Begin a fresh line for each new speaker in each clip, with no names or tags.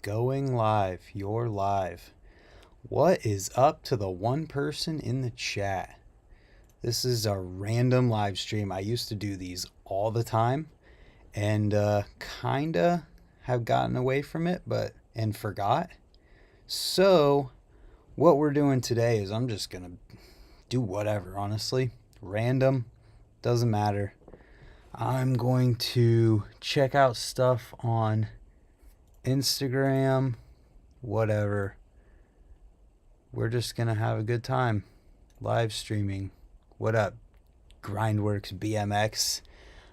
going live. You're live. What is up to the one person in the chat? This is a random live stream. I used to do these all the time and kinda have gotten away from it, and forgot. So, what we're doing today is I'm just gonna do whatever, honestly. Random, doesn't matter. I'm going to check out stuff on Instagram, whatever. We're just going to have a good time. Live streaming. What up, Grindworks BMX?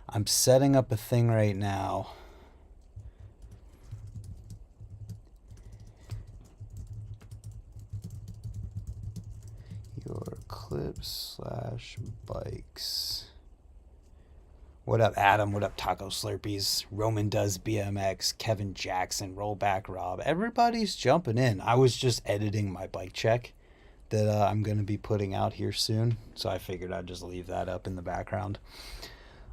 I'm setting up a thing right now. Your clips/bikes. What up, Adam? What up, Taco Slurpees? Roman Does BMX, Kevin Jackson, Rollback Rob. Everybody's jumping in. I was just editing my bike check that I'm going to be putting out here soon, so I figured I'd just leave that up in the background.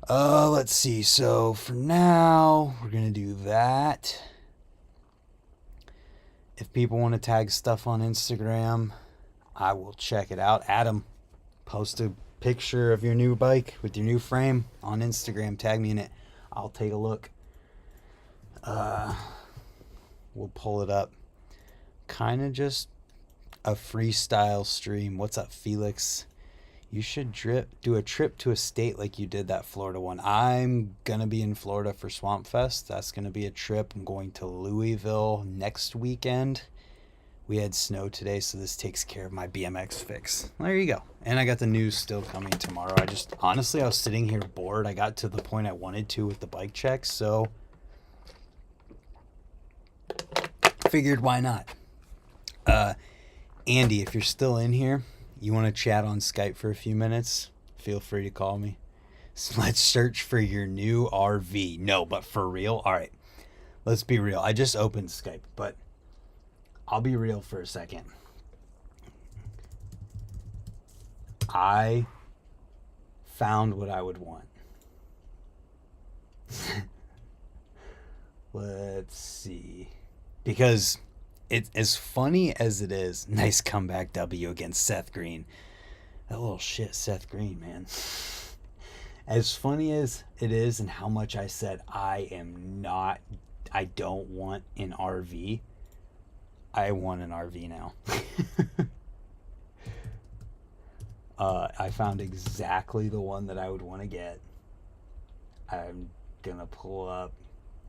Let's see. So for now, we're going to do that. If people want to tag stuff on Instagram, I will check it out. Adam, post a picture of your new bike with your new frame on Instagram. Tag me in it. I'll take a look. We'll pull it up. Kind of just a freestyle stream. What's up, Felix? You should do a trip to a state like you did that Florida one. I'm gonna be in Florida for Swamp Fest. That's gonna be a trip. I'm going to Louisville next weekend. We had snow today, so this takes care of my BMX fix. There you go. And I got the news still coming tomorrow. Honestly, I was sitting here bored. I got to the point I wanted to with the bike check, so figured why not. Andy, if you're still in here, you want to chat on Skype for a few minutes, feel free to call me. So let's search for your new RV. No, but for real? All right, let's be real. I just opened Skype, but I'll be real for a second. I found what I would want. Let's see. Because it's as funny as it is. Nice comeback W against Seth Green. That little shit, Seth Green, man. As funny as it is and how much I said I don't want an RV. I want an RV now. I found exactly the one that I would want to get. I'm gonna pull up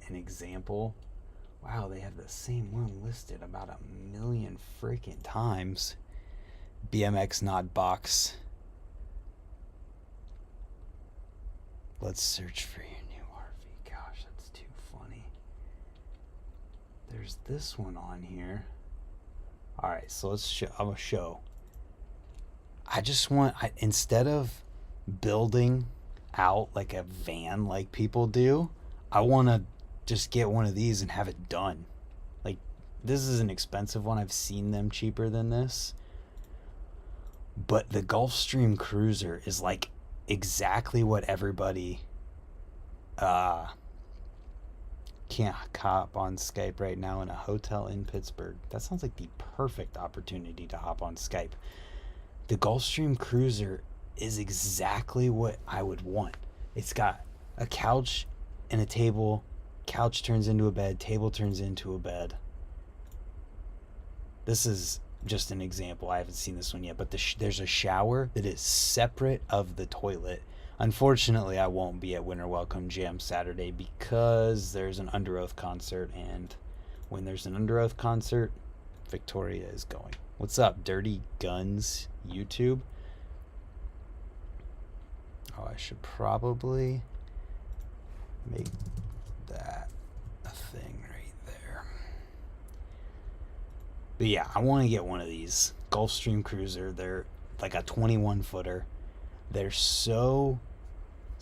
an example. Wow, they have the same one listed about 1 million freaking times. BMX Not Box. Let's search for your new RV. Gosh, that's too funny. There's this one on here. All right, so I'm gonna show. I just want, instead of building out like a van like people do, I want to just get one of these and have it done. Like, this is an expensive one. I've seen them cheaper than this. But the Gulfstream Cruiser is like exactly what everybody can't hop on Skype right now in a hotel in Pittsburgh. That sounds like the perfect opportunity to hop on Skype. The Gulfstream Cruiser is exactly what I would want. It's got a couch and a table. Couch turns into a bed. Table turns into a bed. This is just an example. I haven't seen this one yet, but there's a shower that is separate of the toilet. Unfortunately, I won't be at Winter Welcome Jam Saturday because there's an Under Oath concert, and when there's an Under Oath concert, Victoria is going. What's up, Dirty Guns YouTube? Oh, I should probably make that a thing right there. But yeah, I want to get one of these Gulfstream Cruiser. They're like a 21 footer. They're so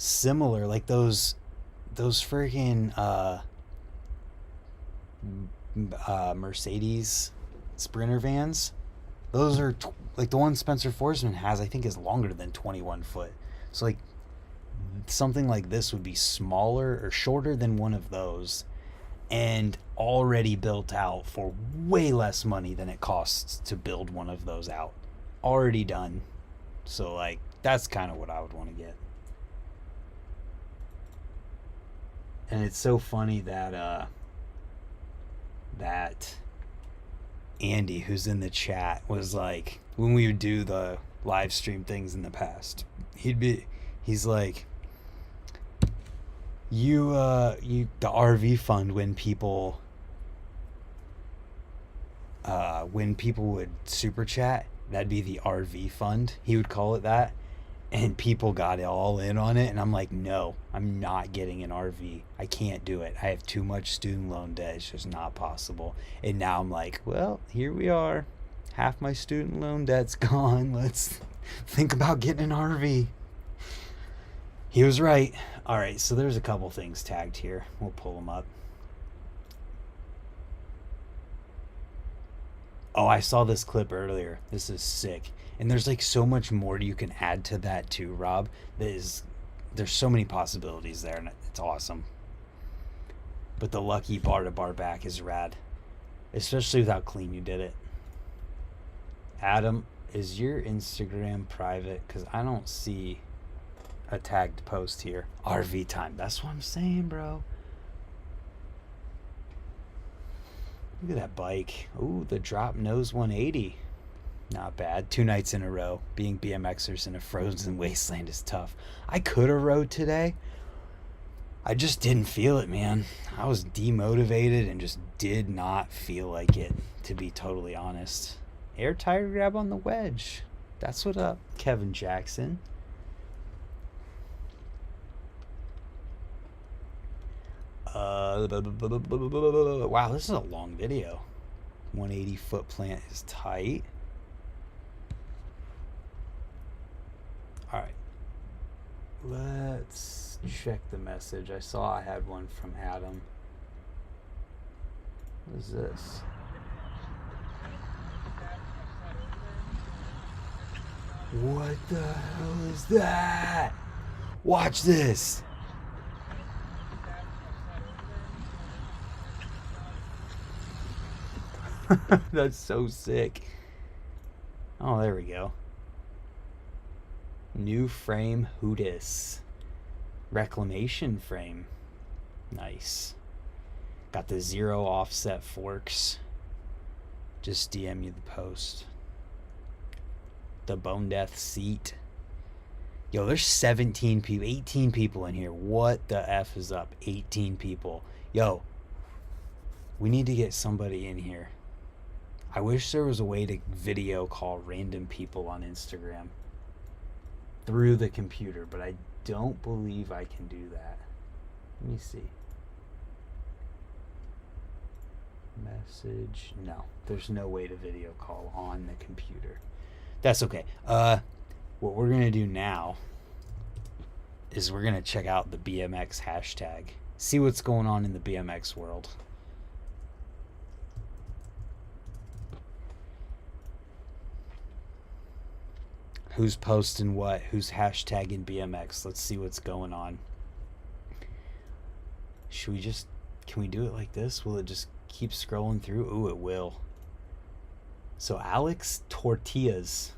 similar, like those freaking Mercedes Sprinter vans. Those are like the one Spencer Forsman has, I think, is longer than 21 foot. So like something like this would be smaller or shorter than one of those, and already built out for way less money than it costs to build one of those out. Already done. So like that's kind of what I would want to get. And it's so funny that that Andy, who's in the chat, was like, when we would do the live stream things in the past, he's like, you the RV fund, when people would super chat, that'd be the RV fund, he would call it that. And people got all in on it, and I'm like, no, I'm not getting an RV. I can't do it. I have too much student loan debt. It's just not possible. And now I'm like, well, here we are. Half my student loan debt's gone. Let's think about getting an RV. He was right. All right, so there's a couple things tagged here. We'll pull them up. Oh, I saw this clip earlier. This is sick. And there's like so much more you can add to that too, Rob. There's so many possibilities there, and it's awesome. But the lucky bar to bar back is rad, especially with how clean you did it. Adam, is your Instagram private? Because I don't see a tagged post here. RV time. That's what I'm saying, bro. Look at that bike. Ooh, the drop nose 180. Not bad. 2 nights in a row. Being BMXers in a frozen wasteland is tough. I could have rode today. I just didn't feel it, man. I was demotivated and just did not feel like it, to be totally honest. Air tire grab on the wedge. That's what up, Kevin Jackson. Wow, this is a long video. 180 foot plant is tight. All right, let's check the message. I saw I had one from Adam. What is this? What the hell is that? Watch this. That's so sick. Oh, there we go. New frame Hootis. Reclamation frame. Nice. Got the 0 offset forks. Just DM you the post. The bone death seat. Yo, there's 17 people, 18 people in here. What the F is up? 18 people. Yo, we need to get somebody in here. I wish there was a way to video call random people on Instagram through the computer, but I don't believe I can do that. Let me see. Message. No, there's no way to video call on the computer. That's okay. What we're going to do now is we're going to check out the BMX hashtag. See what's going on in the BMX world. Who's posting what? Who's hashtagging BMX? Let's see what's going on. Should we just... Can we do it like this? Will it just keep scrolling through? Ooh, it will. So Alex Tortillas.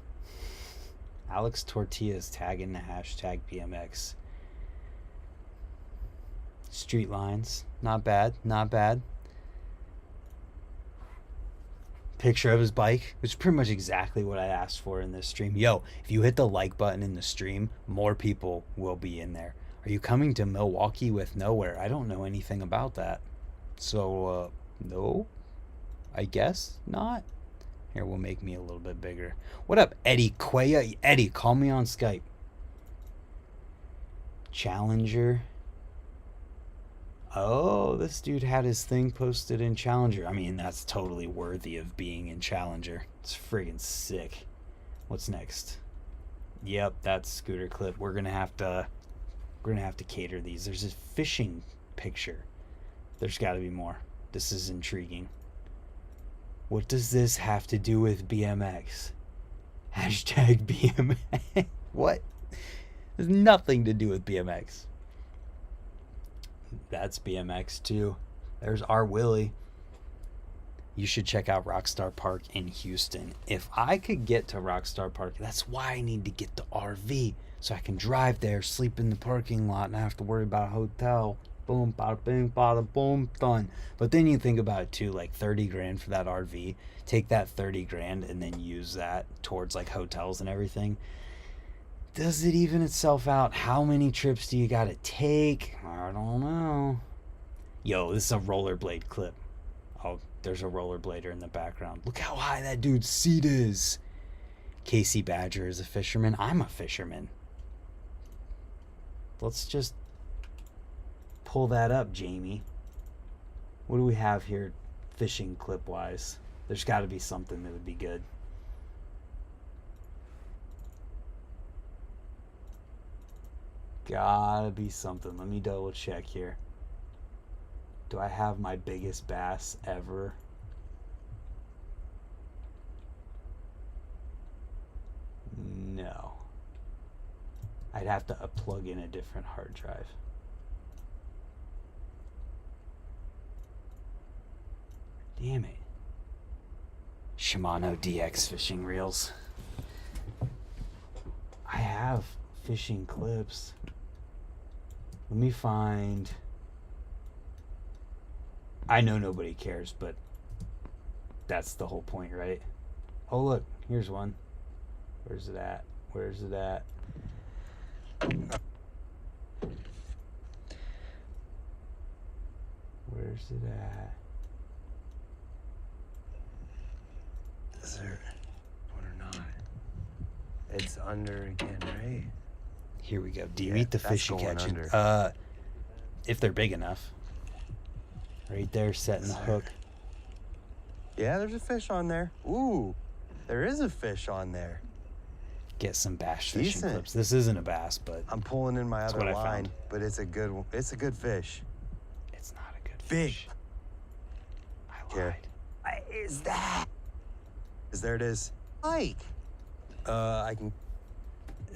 Alex Tortillas tagging the hashtag BMX. Street lines. Not bad. Not bad. Picture of his bike, which is pretty much exactly what I asked for in this stream. Yo, if you hit the like button in the stream, more people will be in there. Are you coming to Milwaukee with nowhere? I don't know anything about that. So, no, I guess not. Here, we'll make me a little bit bigger. What up, Eddie Quaya? Eddie, call me on Skype. Challenger. Oh, this dude had his thing posted in Challenger. I mean, that's totally worthy of being in Challenger. It's friggin' sick. What's next? Yep, that's Scooter Clip. We're gonna have to cater these. There's a fishing picture. There's got to be more. This is intriguing. What does this have to do with BMX? Hashtag BMX. What? There's nothing to do with BMX. That's BMX too. There's our Willie. You should check out Rockstar Park in Houston. If I could get to Rockstar Park, that's why I need to get the RV. So I can drive there, sleep in the parking lot, and I have to worry about a hotel. Boom, bada boom, bada boom, done. But then you think about it too, like 30 grand for that RV. Take that 30 grand and then use that towards like hotels and everything. Does it even itself out? How many trips do you gotta take? I don't know. Yo, this is a rollerblade clip. Oh, there's a rollerblader in the background. Look how high that dude's seat is. Casey Badger is a fisherman. I'm a fisherman. Let's just pull that up, Jamie. What do we have here fishing clip wise? There's got to be something that would be good. Gotta be something. Let me double check here. Do I have my biggest bass ever? No. I'd have to plug in a different hard drive. Damn it. Shimano DX fishing reels. I have fishing clips. Let me find... I know nobody cares, but that's the whole point, right? Oh, look, here's one. Where's it at? Where's it at? Where's it at?
Is there one or not? It's under again, right?
Here we go. Do you eat the fish you catch? If they're big enough. Right there, setting the hook.
Yeah, there's a fish on there. Ooh, there is a fish on there.
Get some bass fishing clips. This isn't a bass, but
I'm pulling in my other line, but it's a good one. It's a good fish.
It's not a good fish.
Big. I lied. Is that? There it is. Mike. I can.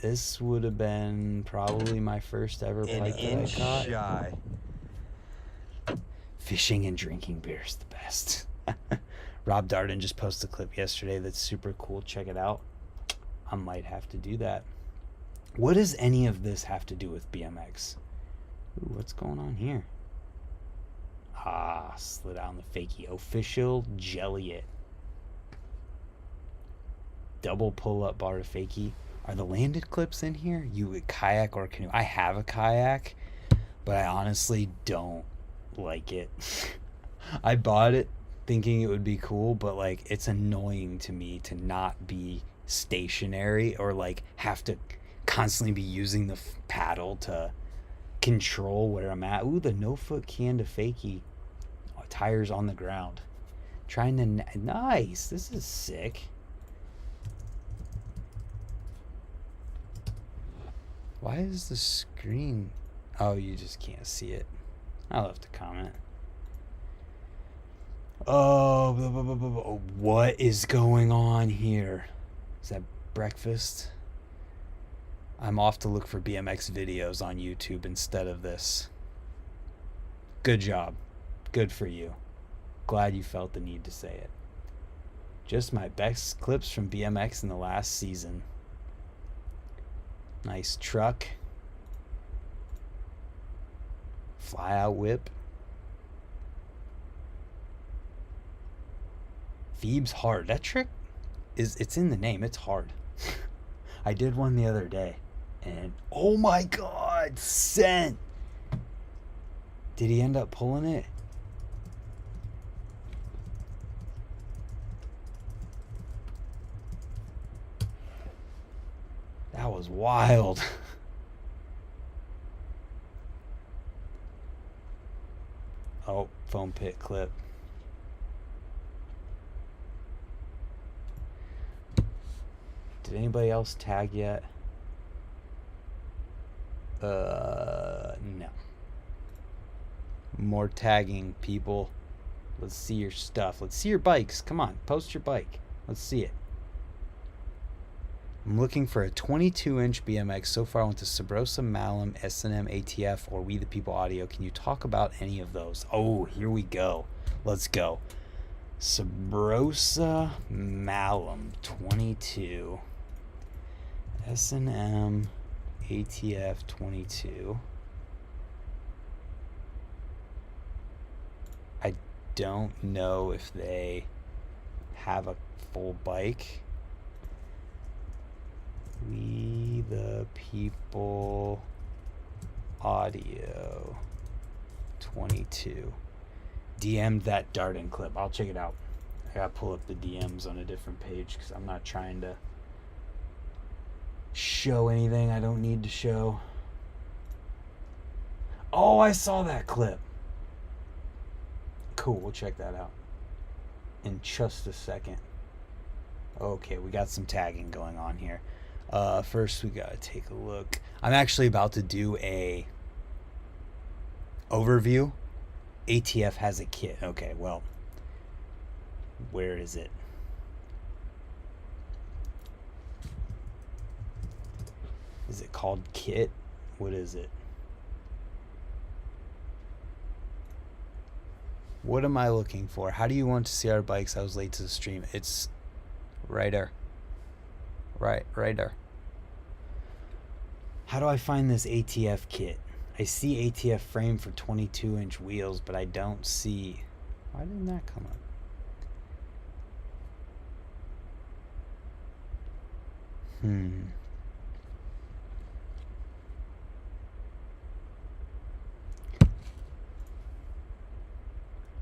This would have been probably my first ever pike that I caught.
Shy.
Fishing and drinking beer is the best. Rob Darden just posted a clip yesterday that's super cool. Check it out. I might have to do that. What does any of this have to do with BMX? Ooh, what's going on here? Ah, slid out on the fakie. Official jelly it. Double pull-up bar to fakie. Are the landed clips in here? You would kayak or canoe? I have a kayak, but I honestly don't like it. I bought it thinking it would be cool, but like it's annoying to me to not be stationary or like have to constantly be using the paddle to control where I'm at. Ooh, the no foot can to fakie. Oh, tires on the ground. Trying to nice. This is sick. Why is the screen? Oh, you just can't see it. I'll have to comment. Oh, blah, blah, blah, blah, blah. What is going on here? Is that breakfast? I'm off to look for BMX videos on YouTube instead of this. Good job. Good for you. Glad you felt the need to say it. Just my best clips from BMX in the last season. Nice truck. Fly out whip. Phoebe's hard. That trick it's in the name. It's hard. I did one the other day and oh my god, scent. Did he end up pulling it? That was wild. Oh, foam pit clip. Did anybody else tag yet? No. More tagging, people. Let's see your stuff. Let's see your bikes. Come on, post your bike. Let's see it. I'm looking for a 22-inch BMX. So far, I went to Sabrosa, Malum, S&M, ATF, or We the People Audio. Can you talk about any of those? Oh, here we go. Let's go. Sabrosa, Malum, 22. S&M, ATF, 22. I don't know if they have a full bike. We the People Audio 22. DM'd that Darden clip. I'll check it out. I gotta pull up the DMs on a different page because I'm not trying to show anything I don't need to show. Oh, I saw that clip. Cool, we'll check that out in just a second. Okay, we got some tagging going on here. First, we gotta take a look. I'm actually about to do a overview. ATF has a kit. Okay, well, where is it? Is it called kit? What is it? What am I looking for? How do you want to see our bikes? I was late to the stream. It's right there. Right there. How do I find this ATF kit? I see ATF frame for 22-inch wheels, but I don't see... Why didn't that come up?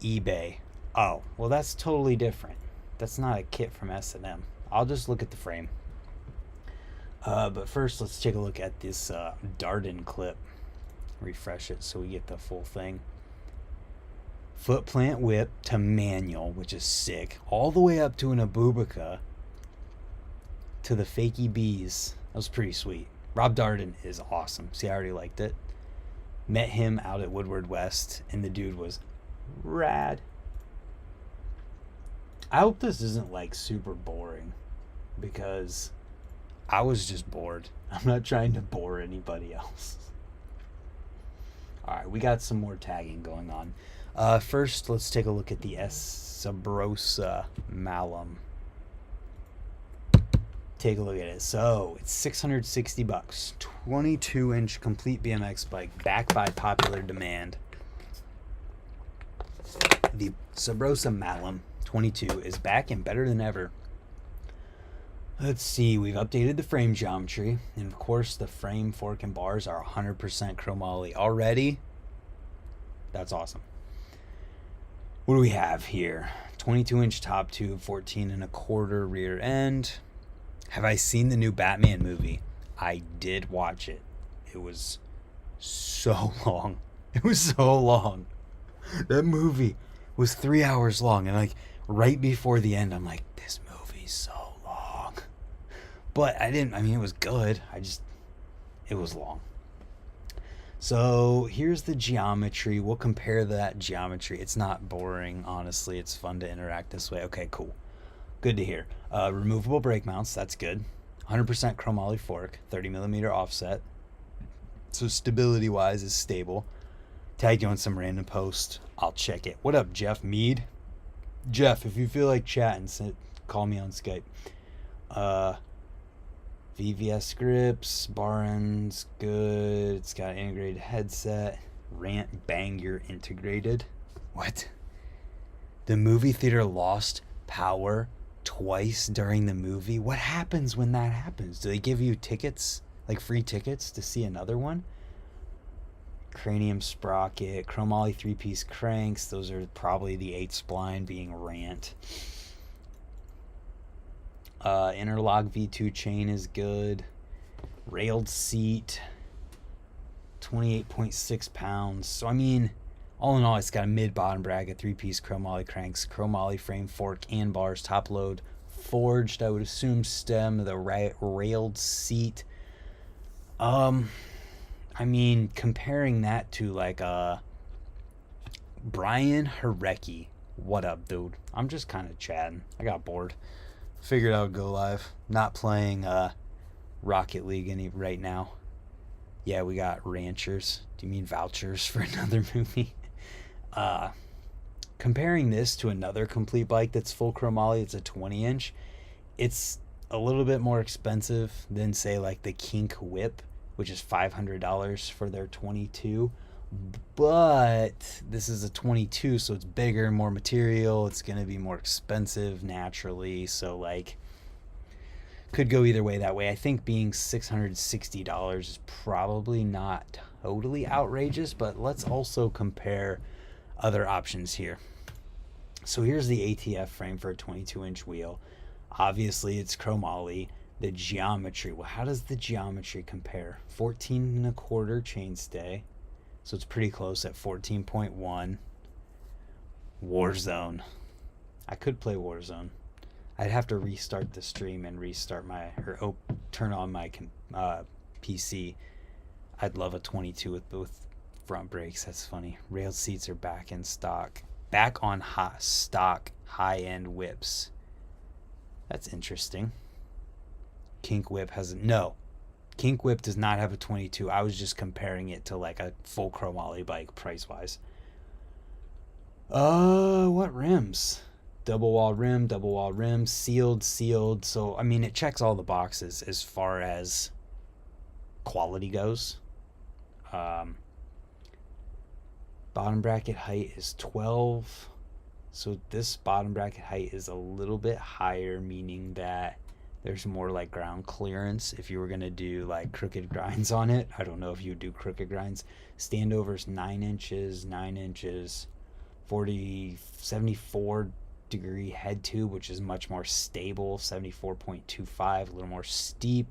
eBay. Oh, well, that's totally different. That's not a kit from S&M. I'll just look at the frame. But first, let's take a look at this Darden clip. Refresh it so we get the full thing. Foot plant whip to manual, which is sick. All the way up to an Abubaca to the Fakey Bees. That was pretty sweet. Rob Darden is awesome. See, I already liked it. Met him out at Woodward West, and the dude was rad. I hope this isn't like super boring, because I was just bored. I'm not trying to bore anybody else. Alright, we got some more tagging going on. First, let's take a look at the Sabrosa Malum. Take a look at it. So, it's $660. 22-inch complete BMX bike, backed by popular demand. The Sabrosa Malum 22 is back and better than ever. Let's see, we've updated the frame geometry, and of course the frame, fork, and bars are 100% chromoly already. That's awesome. What do we have here? 22-inch top tube, 14.25 rear end. Have I seen the new Batman movie? I did watch it. It was so long. It was so long. That movie was 3 hours long, and like right before the end, I'm like, this movie's so long. But it was good. It was long. So here's the geometry. We'll compare that geometry. It's not boring, honestly. It's fun to interact this way. Okay, cool. Good to hear. Removable brake mounts. That's good. 100% chromoly fork. 30mm offset. So stability-wise is stable. Tag you on some random post. I'll check it. What up, Jeff Mead? Jeff, if you feel like chatting, call me on Skype. VVS grips, bar ends, good. It's got an integrated headset. Rant Banger integrated. What? The movie theater lost power twice during the movie? What happens when that happens? Do they give you tickets, like free tickets to see another one? Cranium sprocket, chromoly 3-piece cranks. Those are probably the 8-spline being Rant. Interlock V2 chain is good. Railed seat, 28.6 pounds. So all in all, it's got a mid-bottom bracket, 3-piece chromoly cranks, chromoly frame, fork, and bars. Top load forged, I would assume stem. The railed seat. Comparing that to like Brian Harecki. What up, dude? I'm just kind of chatting. I got bored. Figured I would go live. Not playing Rocket League right now. Yeah, we got ranchers. Do you mean vouchers for another movie? Uh, Comparing this to another complete bike that's full chromoly, it's a 20 inch. It's a little bit more expensive than, say, like the Kink Whip, which is $500 for their 22. But this is a 22, so it's bigger, more material. It's going to be more expensive naturally. So, like, could go either way that way. I think being $660 is probably not totally outrageous, but let's also compare other options here. So here's the ATF frame for a 22-inch wheel. Obviously, it's chromoly. The geometry, well, how does the geometry compare? 14 and a quarter chainstay, so it's pretty close at 14.1. Warzone. I could play Warzone. I'd have to restart the stream and restart turn on my PC. I'd love a 22 with both front brakes. That's funny. Railed seats are back in stock. Back on stock high-end whips. That's interesting. Kink Whip Kink Whip does not have a 22. I was just comparing it to like a full chromoly bike price-wise. What rims? Double wall rim, sealed. So, I mean, it checks all the boxes as far as quality goes. Bottom bracket height is 12. So this bottom bracket height is a little bit higher, meaning that there's more like ground clearance if you were going to do like crooked grinds on it. I don't know if you would do crooked grinds. Standover's 9 inches, 74 degree head tube, which is much more stable, 74.25, a little more steep,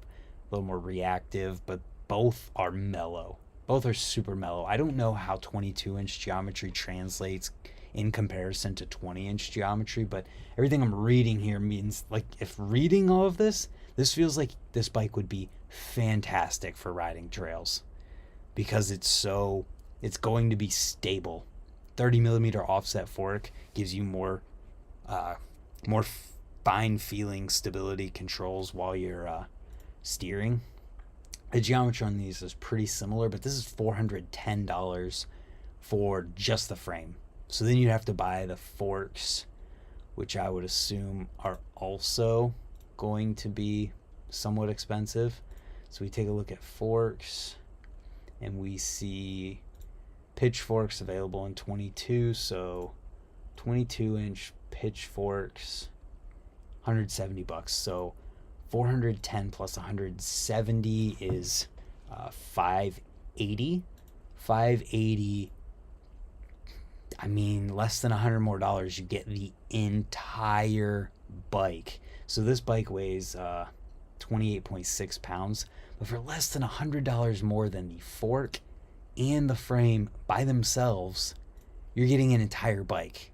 a little more reactive, but both are mellow. Both are super mellow. I don't know how 22-inch geometry translates in comparison to 20-inch geometry, but everything I'm reading here means, like, if reading all of this feels like this bike would be fantastic for riding trails because it's going to be stable. 30 millimeter offset fork gives you more fine feeling stability controls while you're steering. The geometry on these is pretty similar, but this is $410 for just the frame. So then you'd have to buy the forks, which I would assume are also going to be somewhat expensive. So we take a look at forks, and we see pitchforks available in 22. So 22-inch pitchforks, $170. So 410 plus 170 is 580. 580. I mean, less than $100 more, you get the entire bike. So this bike weighs 28.6 pounds, but for less than $100 more than the fork and the frame by themselves, you're getting an entire bike.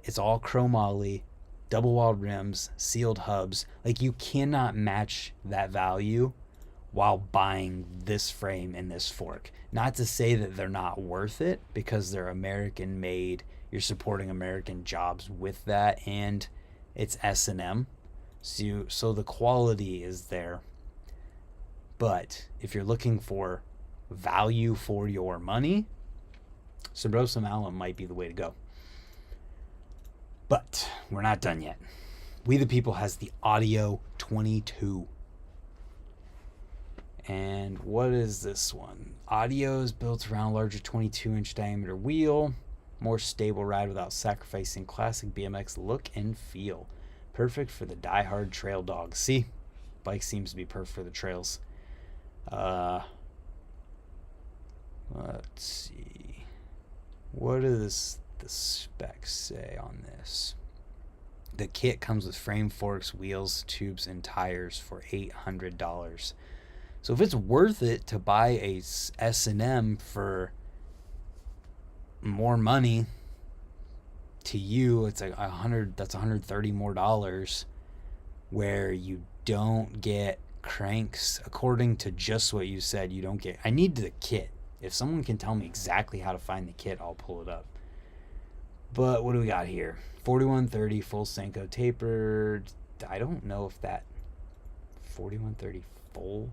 It's all chromoly, double walled rims, sealed hubs. Like, you cannot match that value while buying this frame and this fork. Not to say that they're not worth it, because they're American made. You're supporting American jobs with that, and it's S&M. So the quality is there. But if you're looking for value for your money, Subrosa Malum might be the way to go. But we're not done yet. We the People has the Audio 22. And what is this one? Audio is built around larger 22-inch diameter wheel, more stable ride without sacrificing classic BMX look and feel. Perfect for the die-hard trail dog. See, bike seems to be perfect for the trails. Let's see. What does the specs say on this? The kit comes with frame, forks, wheels, tubes, and tires for $800. So if it's worth it to buy a S&M for more money, to you it's like that's $130 more, where you don't get cranks. According to just what you said, you don't get. I need the kit. If someone can tell me exactly how to find the kit, I'll pull it up. But what do we got here? 4130 full Senko tapered. I don't know if that 4130 full.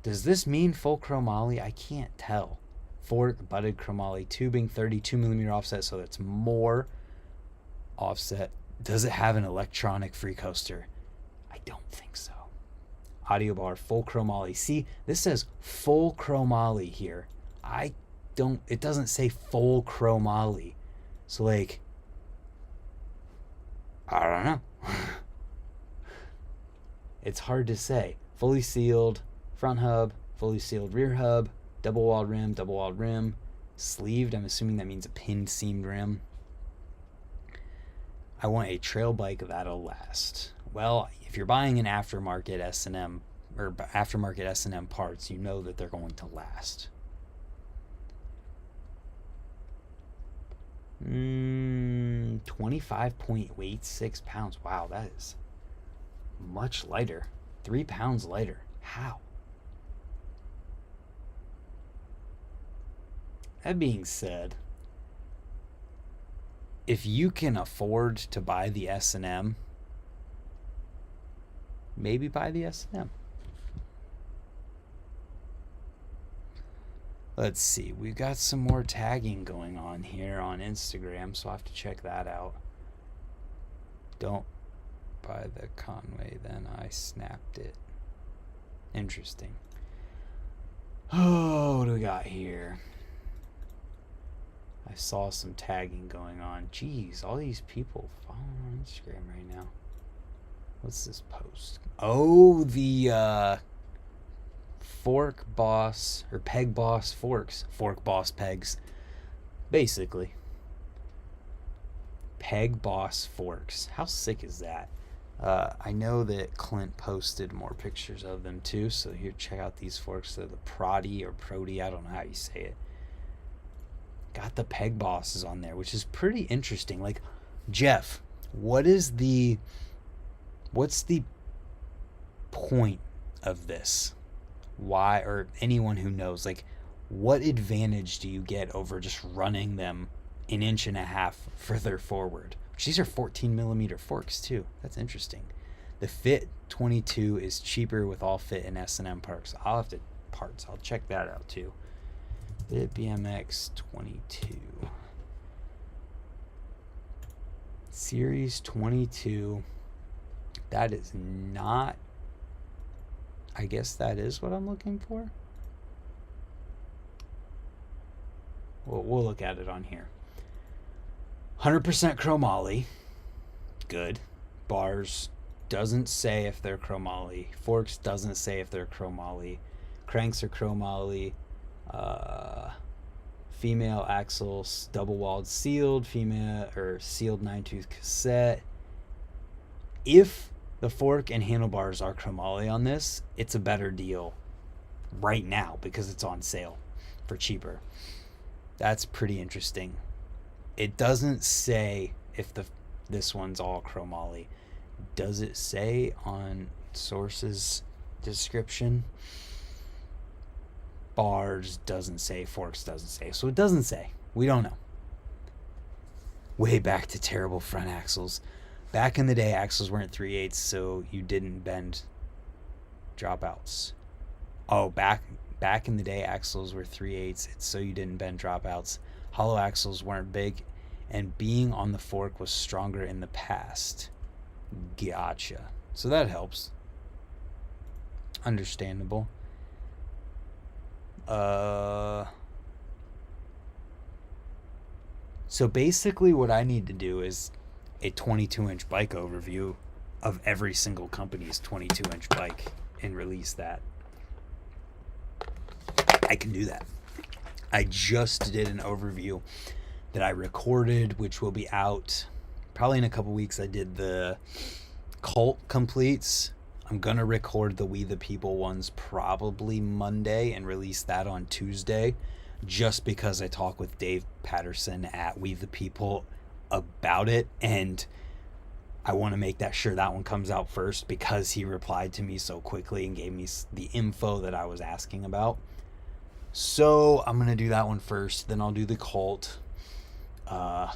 Does this mean full chromoly? I can't tell. Fork, butted chromoly, tubing, 32mm offset, so that's more offset. Does it have an electronic free coaster? I don't think so. Audio bar, full chromoly. See, this says full chromoly here. It doesn't say full chromoly. So, like, I don't know. It's hard to say. Fully sealed front hub, fully sealed rear hub, double walled rim, sleeved. I'm assuming that means a pinned seamed rim. I want a trail bike that'll last. Well, if you're buying an aftermarket S&M or aftermarket S&M parts, you know that they're going to last. 25.86 pounds. Wow, that is much lighter. 3 pounds lighter. How? That being said, if you can afford to buy the S&M, maybe buy the S&M. Let's see. We've got some more tagging going on here on Instagram, so I'll have to check that out. Don't buy the Conway, then I snapped it. Interesting. Oh, what do we got here? I saw some tagging going on. Jeez, all these people following on Instagram right now. What's this post? Oh, the Fork Boss or Peg Boss Forks. Fork Boss Pegs. Basically. Peg Boss Forks. How sick is that? I know that Clint posted more pictures of them too, so here, check out these forks. They're the Prodi or Prodi, I don't know how you say it. Got the Peg Bosses on there, which is pretty interesting. Like, Jeff, what's the point of this? Why, or anyone who knows, like, what advantage do you get over just running them an inch and a half further forward? These are 14mm forks too. That's interesting. The Fit 22 is cheaper with all Fit and S&M parts. I'll check that out too. Fit BMX 22. Series 22. That is not... I guess that is what I'm looking for. We'll look at it on here. 100% chromoly. Good. Bars doesn't say if they're chromoly. Forks doesn't say if they're chromoly. Cranks are chromoly. Female axles, double walled sealed. Female or sealed 9-tooth cassette. If the fork and handlebars are chromoly on this, it's a better deal right now because it's on sale for cheaper. That's pretty interesting. It doesn't say if this one's all chromoly. Does it say on sources description? Bars doesn't say, forks doesn't say. So it doesn't say. We don't know. Way back to terrible front axles. Back in the day, axles weren't 3/8, so you didn't bend dropouts. Oh, back in the day, axles were 3/8, so you didn't bend dropouts. Hollow axles weren't big, and being on the fork was stronger in the past. Gotcha. So that helps. Understandable. So basically what I need to do is a 22-inch bike overview of every single company's 22-inch bike and release that. I can do that. I just did an overview that I recorded, which will be out probably in a couple weeks. I did the cult completes. I'm going to record the We the People ones probably Monday and release that on Tuesday, just because I talked with Dave Patterson at We the People about it, and I want to make sure that one comes out first because he replied to me so quickly and gave me the info that I was asking about. So I'm going to do that one first, then I'll do the cult. That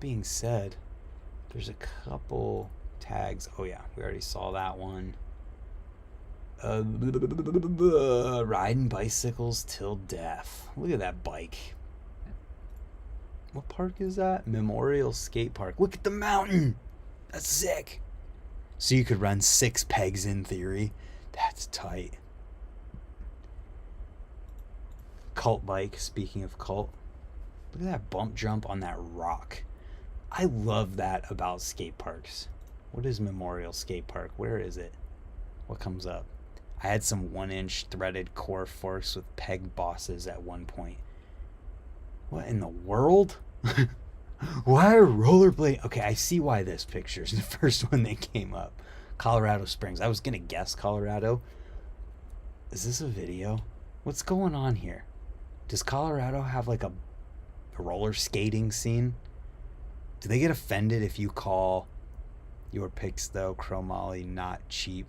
being said, there's a couple tags. Oh yeah, we already saw that one. Riding bicycles till death. Look at that bike. What park is that? Memorial Skate Park. Look at the mountain. That's sick. So you could run 6 pegs in theory. That's tight. Cult bike. Speaking of cult, look at that bump jump on that rock. I love that about skate parks. What is Memorial Skate Park? Where is it? What comes up? I had some 1-inch threaded core forks with peg bosses at one point. What in the world? Why are rollerblade? Okay, I see why this picture is the first one that came up. Colorado Springs. I was gonna guess Colorado. Is this a video? What's going on here? Does Colorado have like a roller skating scene? Do they get offended if you call your picks though chromoly not cheap?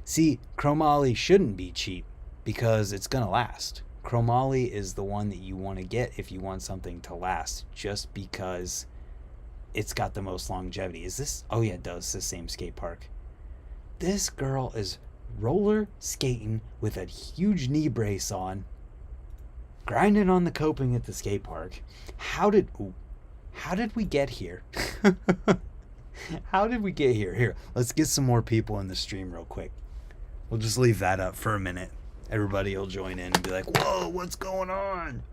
See, chromoly shouldn't be cheap because it's gonna last. Chromoly is the one that you want to get if you want something to last, just because it's got the most longevity. Is this? Oh yeah, it does. It's the same skate park. This girl is roller skating with a huge knee brace on, grinding on the coping at the skate park. How did we get here? How did we get here? Here, let's get some more people in the stream real quick. We'll just leave that up for a minute. Everybody will join in and be like, whoa, what's going on?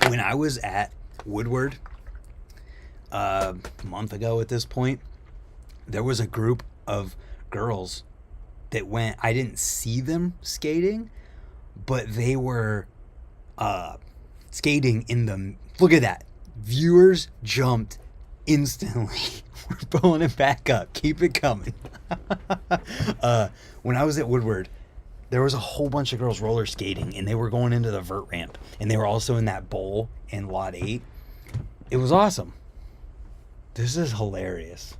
When I was at Woodward a month ago at this point, there was a group of girls that went. I didn't see them skating, but they were skating in the... Look at that. Viewers jumped instantly. We're pulling it back up. Keep it coming. When I was at Woodward, there was a whole bunch of girls roller skating, and they were going into the vert ramp, and they were also in that bowl in lot 8. It was awesome. This is hilarious.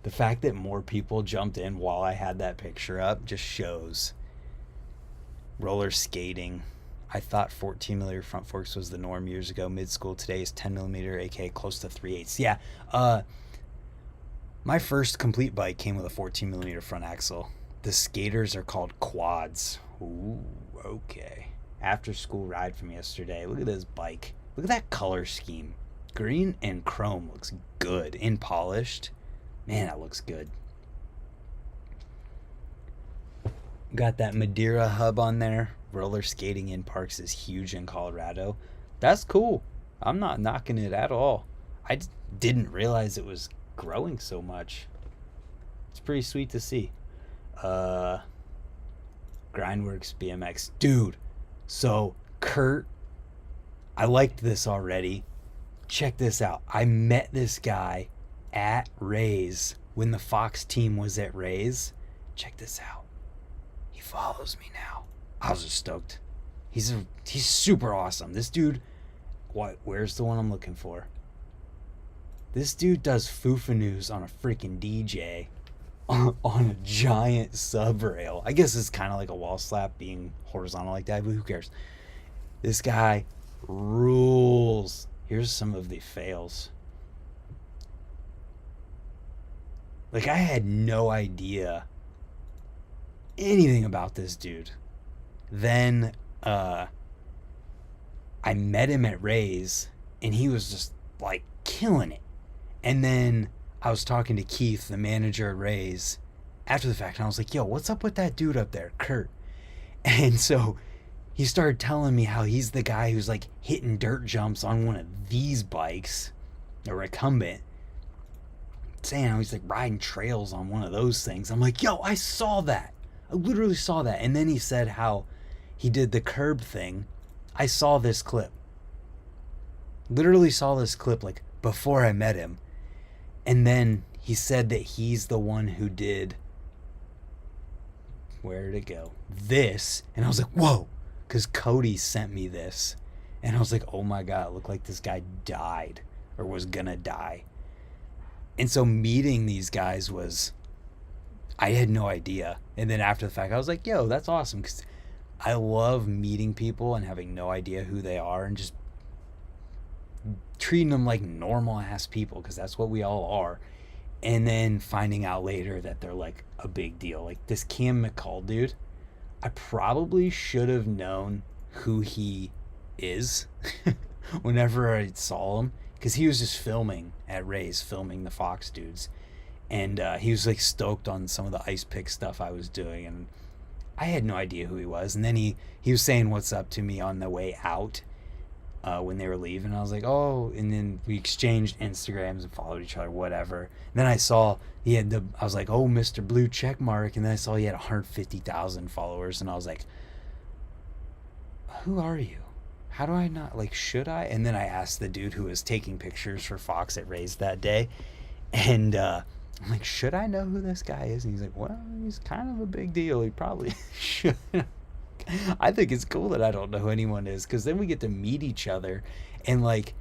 The fact that more people jumped in while I had that picture up just shows roller skating. I thought 14mm front forks was the norm years ago. Mid-school today is 10mm, aka close to 3/8. Yeah. My first complete bike came with a 14mm front axle. The skaters are called quads. Ooh, okay. After school ride from yesterday. Look at this bike. Look at that color scheme. Green and chrome looks good and polished. Man, that looks good. Got that Madeira hub on there. Roller skating in parks is huge in Colorado. That's cool. I'm not knocking it at all. I just didn't realize it was growing so much. It's pretty sweet to see. Grindworks BMX. Dude, so Kurt, I liked this already. Check this out. I met this guy at Ray's when the Fox team was at Ray's. Check this out. He follows me now. I was just stoked. He's super awesome. This dude, where's the one I'm looking for? This dude does Foo-Fa-Noos on a freaking DJ on a giant sub rail. I guess it's kind of like a wall slap being horizontal like that, but who cares? This guy rules. Here's some of the fails. Like, I had no idea anything about this dude. Then I met him at Ray's, and he was just like killing it. And then I was talking to Keith, the manager at Ray's, after the fact, and I was like, yo, what's up with that dude up there, Kurt? And so he started telling me how he's the guy who's like hitting dirt jumps on one of these bikes, a recumbent, saying how he's like riding trails on one of those things. I'm like, yo, I saw that. I literally saw that. And then he said how he did the curb thing. I saw this clip. Literally saw this clip like before I met him. And then he said that he's the one who did, where did it go? This. And I was like, whoa. Because Cody sent me this. And I was like, oh my God, it looked like this guy died or was gonna die. And so meeting these guys was, I had no idea. And then after the fact, I was like, yo, that's awesome. Because I love meeting people and having no idea who they are and just treating them like normal ass people, because that's what we all are. and then finding out later that they're like a big deal. Like this Cam McCall dude, I probably should have known who he is whenever I saw him, because he was just filming at Ray's, filming the Fox dudes, and he was like stoked on some of the ice pick stuff I was doing, and I had no idea who he was. And then he was saying what's up to me on the way out, when they were leaving. I was like, oh, and then we exchanged Instagrams and followed each other, whatever. And then I saw I was like, oh, Mr. Blue check mark. And then I saw he had 150,000 followers, and I was like, who are you? How do I not, like, should I? And then I asked the dude who was taking pictures for Fox at Ray's that day, and I'm like, should I know who this guy is? And he's like, well, he's kind of a big deal. He probably should. I think it's cool that I don't know who anyone is, because then we get to meet each other, and like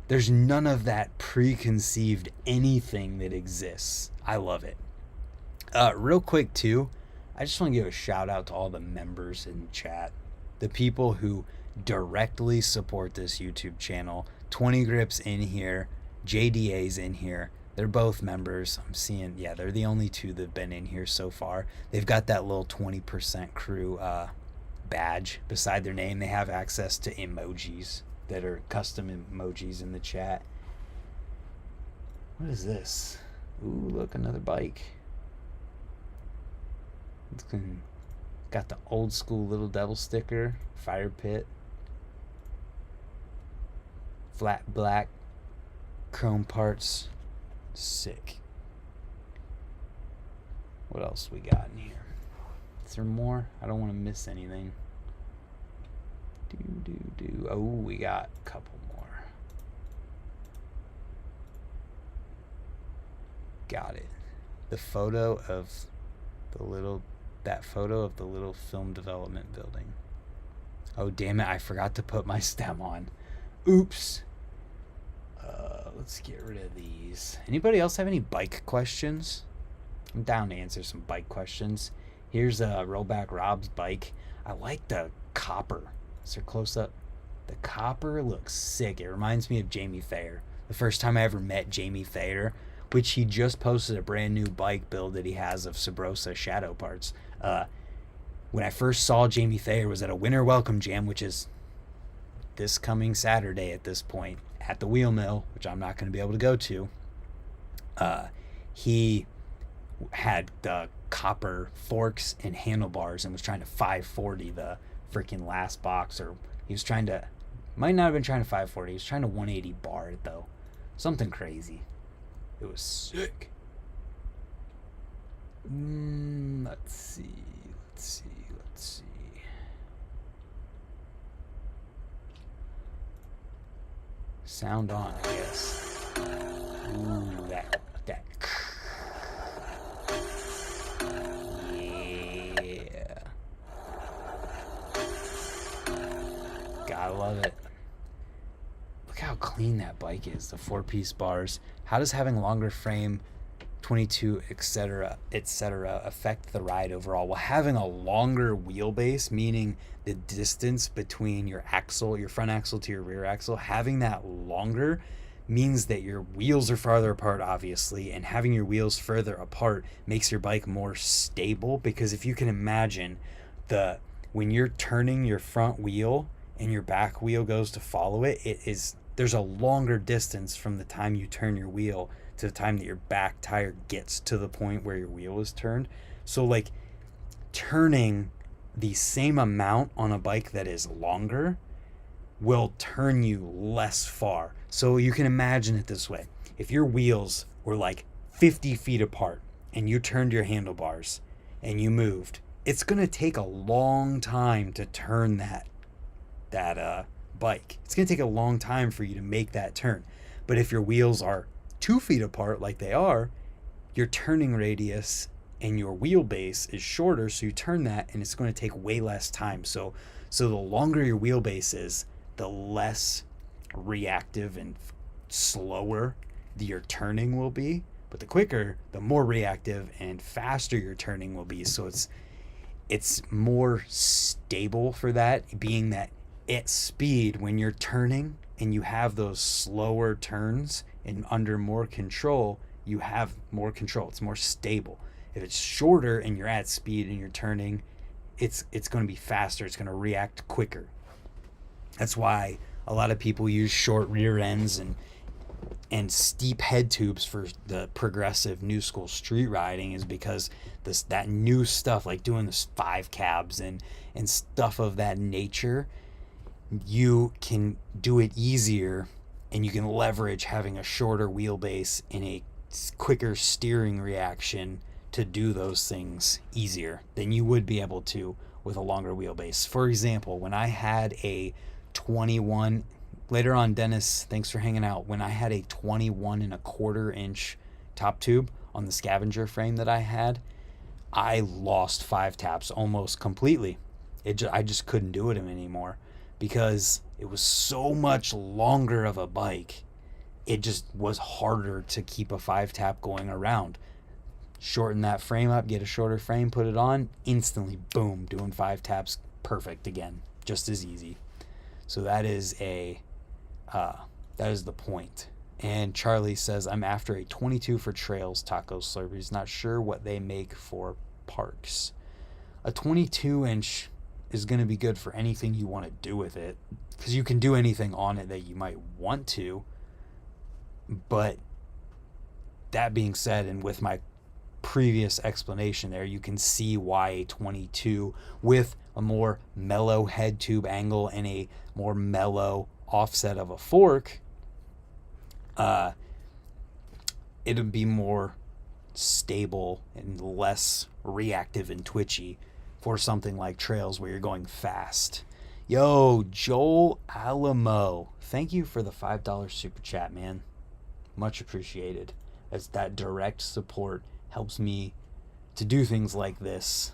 there's none of that preconceived anything that exists. I love it. Real quick too, I just want to give a shout out to all the members in the chat, the people who directly support this YouTube channel. 20 Grips in here, JDA's in here. They're both members. I'm seeing, yeah, they're the only two that've been in here so far. They've got that little 20% crew badge beside their name. They have access to emojis that are custom emojis in the chat. What is this? Ooh, look, another bike. It's got the old school Little Devil sticker, fire pit, flat black, chrome parts. Sick. What else we got in here? Is there more? I don't want to miss anything. Oh, we got a couple more. Got it. The photo of that photo of the little film development building. Oh, damn it. I forgot to put my stem on. Oops. Let's get rid of these. Anybody else have any bike questions? I'm down to answer some bike questions. Here's Rollback Rob's bike. I like the copper. Is there close up? The copper looks sick. It reminds me of Jamie Thayer. The first time I ever met Jamie Thayer, which he just posted a brand new bike build that he has of Sabrosa Shadow parts. When I first saw Jamie Thayer was at a Winter Welcome Jam, which is this coming Saturday at this point, at the Wheel Mill, which I'm not going to be able to go to. He had the copper forks and handlebars and was trying to 540 the freaking last box, or he was trying to, might not have been trying to 540, he was trying to 180 bar it though. Something crazy. It was sick. Let's see. Sound on, I guess. Ooh, that. Yeah. Gotta love it. Look how clean that bike is. The 4-piece bars. How does having longer frame, 22, etc., affect the ride overall? Well, having a longer wheelbase, meaning the distance between your front axle to your rear axle, having that longer means that your wheels are farther apart, obviously, and having your wheels further apart makes your bike more stable, because if you can imagine, when you're turning your front wheel and your back wheel goes to follow it, there's a longer distance from the time you turn your wheel to the time that your back tire gets to the point where your wheel is turned. So like turning the same amount on a bike that is longer will turn you less far. So you can imagine it this way. If your wheels were like 50 feet apart and you turned your handlebars and you moved, it's going to take a long time to turn that bike. It's going to take a long time for you to make that turn. But if your wheels are 2 feet apart like they are, your turning radius and your wheelbase is shorter, so you turn that and it's going to take way less time. So the longer your wheelbase is, the less reactive and slower your turning will be, but the quicker, the more reactive and faster your turning will be. So it's more stable for that, being that at speed, when you're turning and you have those slower turns and under more control, you have more control. It's more stable. If it's shorter and you're at speed and you're turning, it's going to be faster. It's going to react quicker. That's why a lot of people use short rear ends and steep head tubes for the progressive new school street riding, is because that new stuff, like doing this 5 cabs and stuff of that nature, you can do it easier, and you can leverage having a shorter wheelbase and a quicker steering reaction to do those things easier than you would be able to with a longer wheelbase. For example, when I had a 21, later on, Dennis, thanks for hanging out, when I had a 21.25 inch top tube on the scavenger frame that I had, I lost 5 taps almost completely. I just couldn't do it anymore because it was so much longer of a bike. It just was harder to keep a 5 tap going around. Shorten that frame up, get a shorter frame, put it on, instantly, boom, doing 5 taps, perfect again, just as easy. So that is the point. And Charlie says, I'm after a 22 for trails, taco Slurpees. Not sure what they make for parks. A 22-inch is going to be good for anything you want to do with it, because you can do anything on it that you might want to. But that being said, and with my previous explanation there, you can see why a 22 with a more mellow head tube angle and a more mellow offset of a fork, it'll be more stable and less reactive and twitchy for something like trails where you're going fast. Yo, Joel Alamo, thank you for the $5 super chat, man. Much appreciated. As that direct support helps me to do things like this.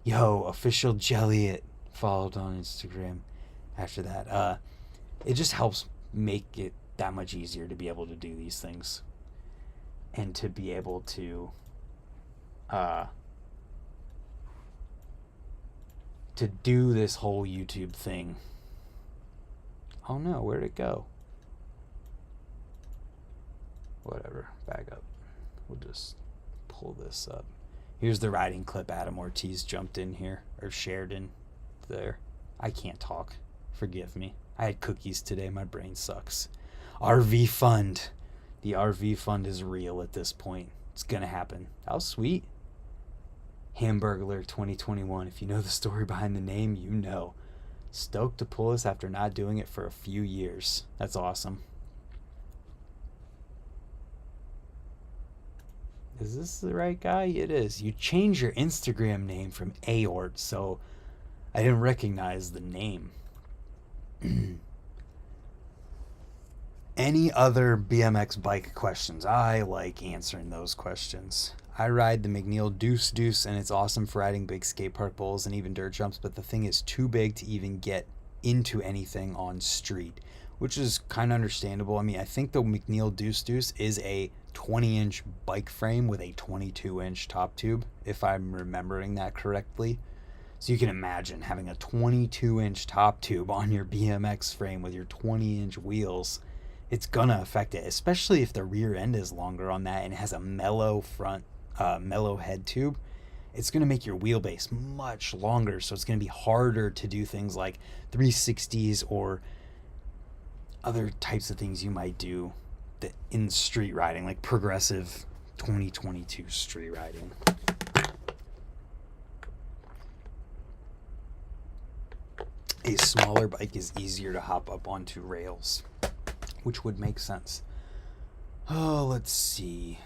Yo, official Jelliet followed on Instagram after that. It just helps make it that much easier to be able to do these things and to be able to do this whole YouTube thing. Oh no, where'd it go? Whatever, back up. We'll just pull this up. Here's the riding clip Adam Ortiz jumped in here, or shared in there. I can't talk. Forgive me. I had cookies today. My brain sucks. RV Fund. The RV Fund is real at this point. It's gonna happen. How sweet. Hamburglar 2021. If you know the story behind the name, you know. Stoked to pull us after not doing it for a few years. That's awesome. Is this the right guy? It is. You change your Instagram name from Aort, so I didn't recognize the name. Any other BMX bike questions? I like answering those questions. I ride the McNeil Deuce Deuce, and it's awesome for riding big skate park bowls and even dirt jumps, but the thing is too big to even get into anything on street, which is kind of understandable. I mean, I think the McNeil Deuce Deuce is a 20-inch bike frame with a 22-inch top tube, if I'm remembering that correctly. So you can imagine having a 22-inch top tube on your BMX frame with your 20-inch wheels. It's gonna affect it, especially if the rear end is longer on that and has a mellow front, mellow head tube. It's gonna make your wheelbase much longer, so it's gonna be harder to do things like 360s or other types of things you might do in street riding, like progressive 2022 street riding. A smaller bike is easier to hop up onto rails, which would make sense. Oh, let's see.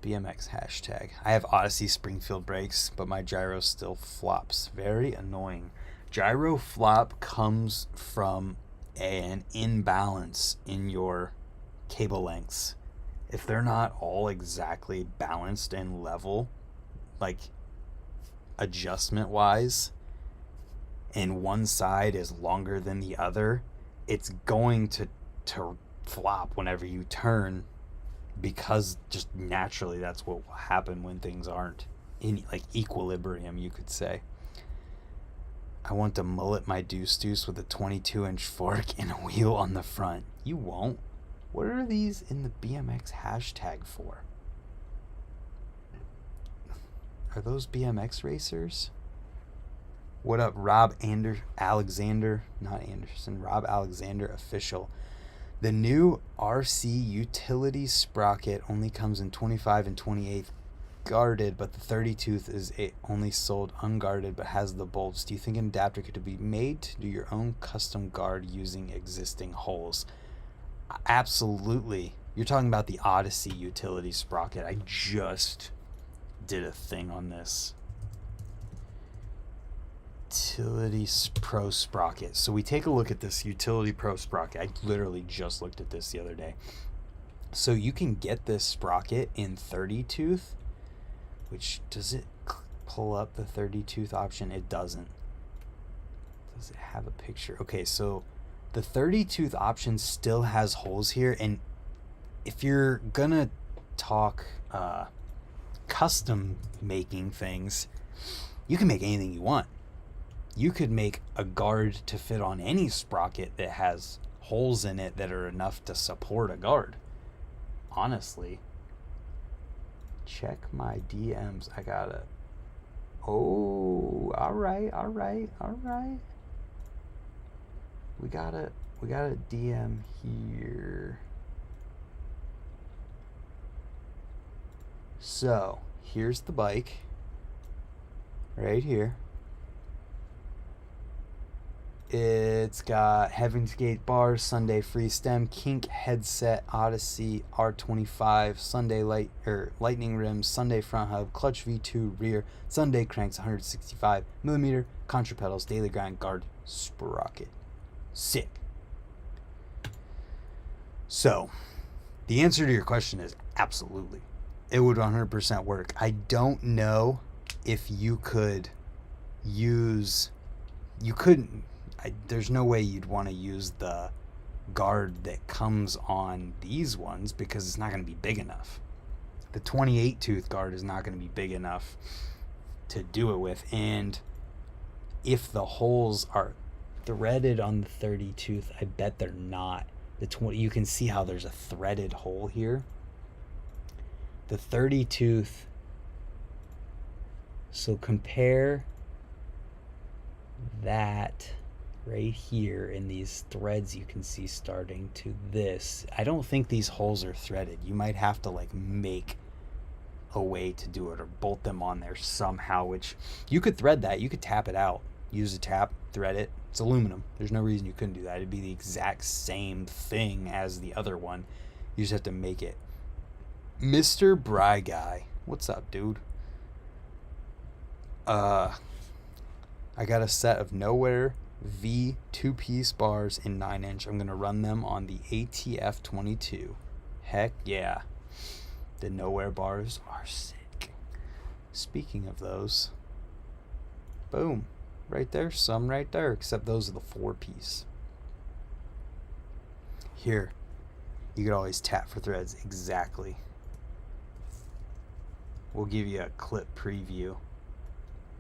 BMX hashtag. I have Odyssey Springfield brakes, but my gyro still flops. Very annoying. Gyro flop comes from an imbalance in your cable lengths. If they're not all exactly balanced and level, like adjustment wise, and one side is longer than the other, it's going to flop whenever you turn, because just naturally that's what will happen when things aren't in like equilibrium, you could say. I want to mullet my Deuce Deuce with a 22-inch fork and a wheel on the front. You won't. What are these in the BMX hashtag for? Are those BMX racers? What up, Rob Alexander? Not Anderson. Rob Alexander official. The new RC utility sprocket only comes in 25 and 28 guarded, but the 30 tooth is only sold unguarded but has the bolts. Do you think an adapter could be made to do your own custom guard using existing holes? Absolutely. You're talking about the Odyssey utility sprocket. I just did a thing on this. Utility Pro sprocket. So we take a look at this Utility Pro sprocket. I literally just looked at this the other day. So you can get this sprocket in 30 tooth, which does it pull up the 30 tooth option? It doesn't. Does it have a picture? Okay, so the 30 tooth option still has holes here, and if you're gonna talk custom making things, you can make anything you want. You could make a guard to fit on any sprocket that has holes in it that are enough to support a guard. Honestly, check my DMs. I gotta. Oh, all right. We got a DM here. So here's the bike right here. It's got Heaven's Gate bars, Sunday free stem, kink headset, Odyssey R25, Sunday lightning rims, Sunday front hub, clutch V2 rear, Sunday cranks, 165mm, contra pedals, daily grind, guard, sprocket. Sick. So, the answer to your question is absolutely. It would 100% work. I don't know if you could use... You couldn't... there's no way you'd want to use the guard that comes on these ones because it's not going to be big enough. The 28 tooth guard is not going to be big enough to do it with, and if the holes are threaded on the 30 tooth, I bet they're not. You can see how there's a threaded hole here. The 30 tooth, so compare that right here in these threads you can see starting to this. I don't think these holes are threaded. You might have to like make a way to do it or bolt them on there somehow, which you could thread that. You could tap it out, use a tap, thread it. It's aluminum. There's no reason you couldn't do that. It'd be the exact same thing as the other one. You just have to make it. Mr. Bry Guy, what's up, dude? I got a set of Nowhere V 2-piece bars in 9-inch. I'm gonna run them on the ATF 22. Heck yeah. The Nowhere bars are sick. Speaking of those, boom, right there, some right there, except those are the 4-piece. Here, you could always tap for threads. Exactly. We'll give you a clip preview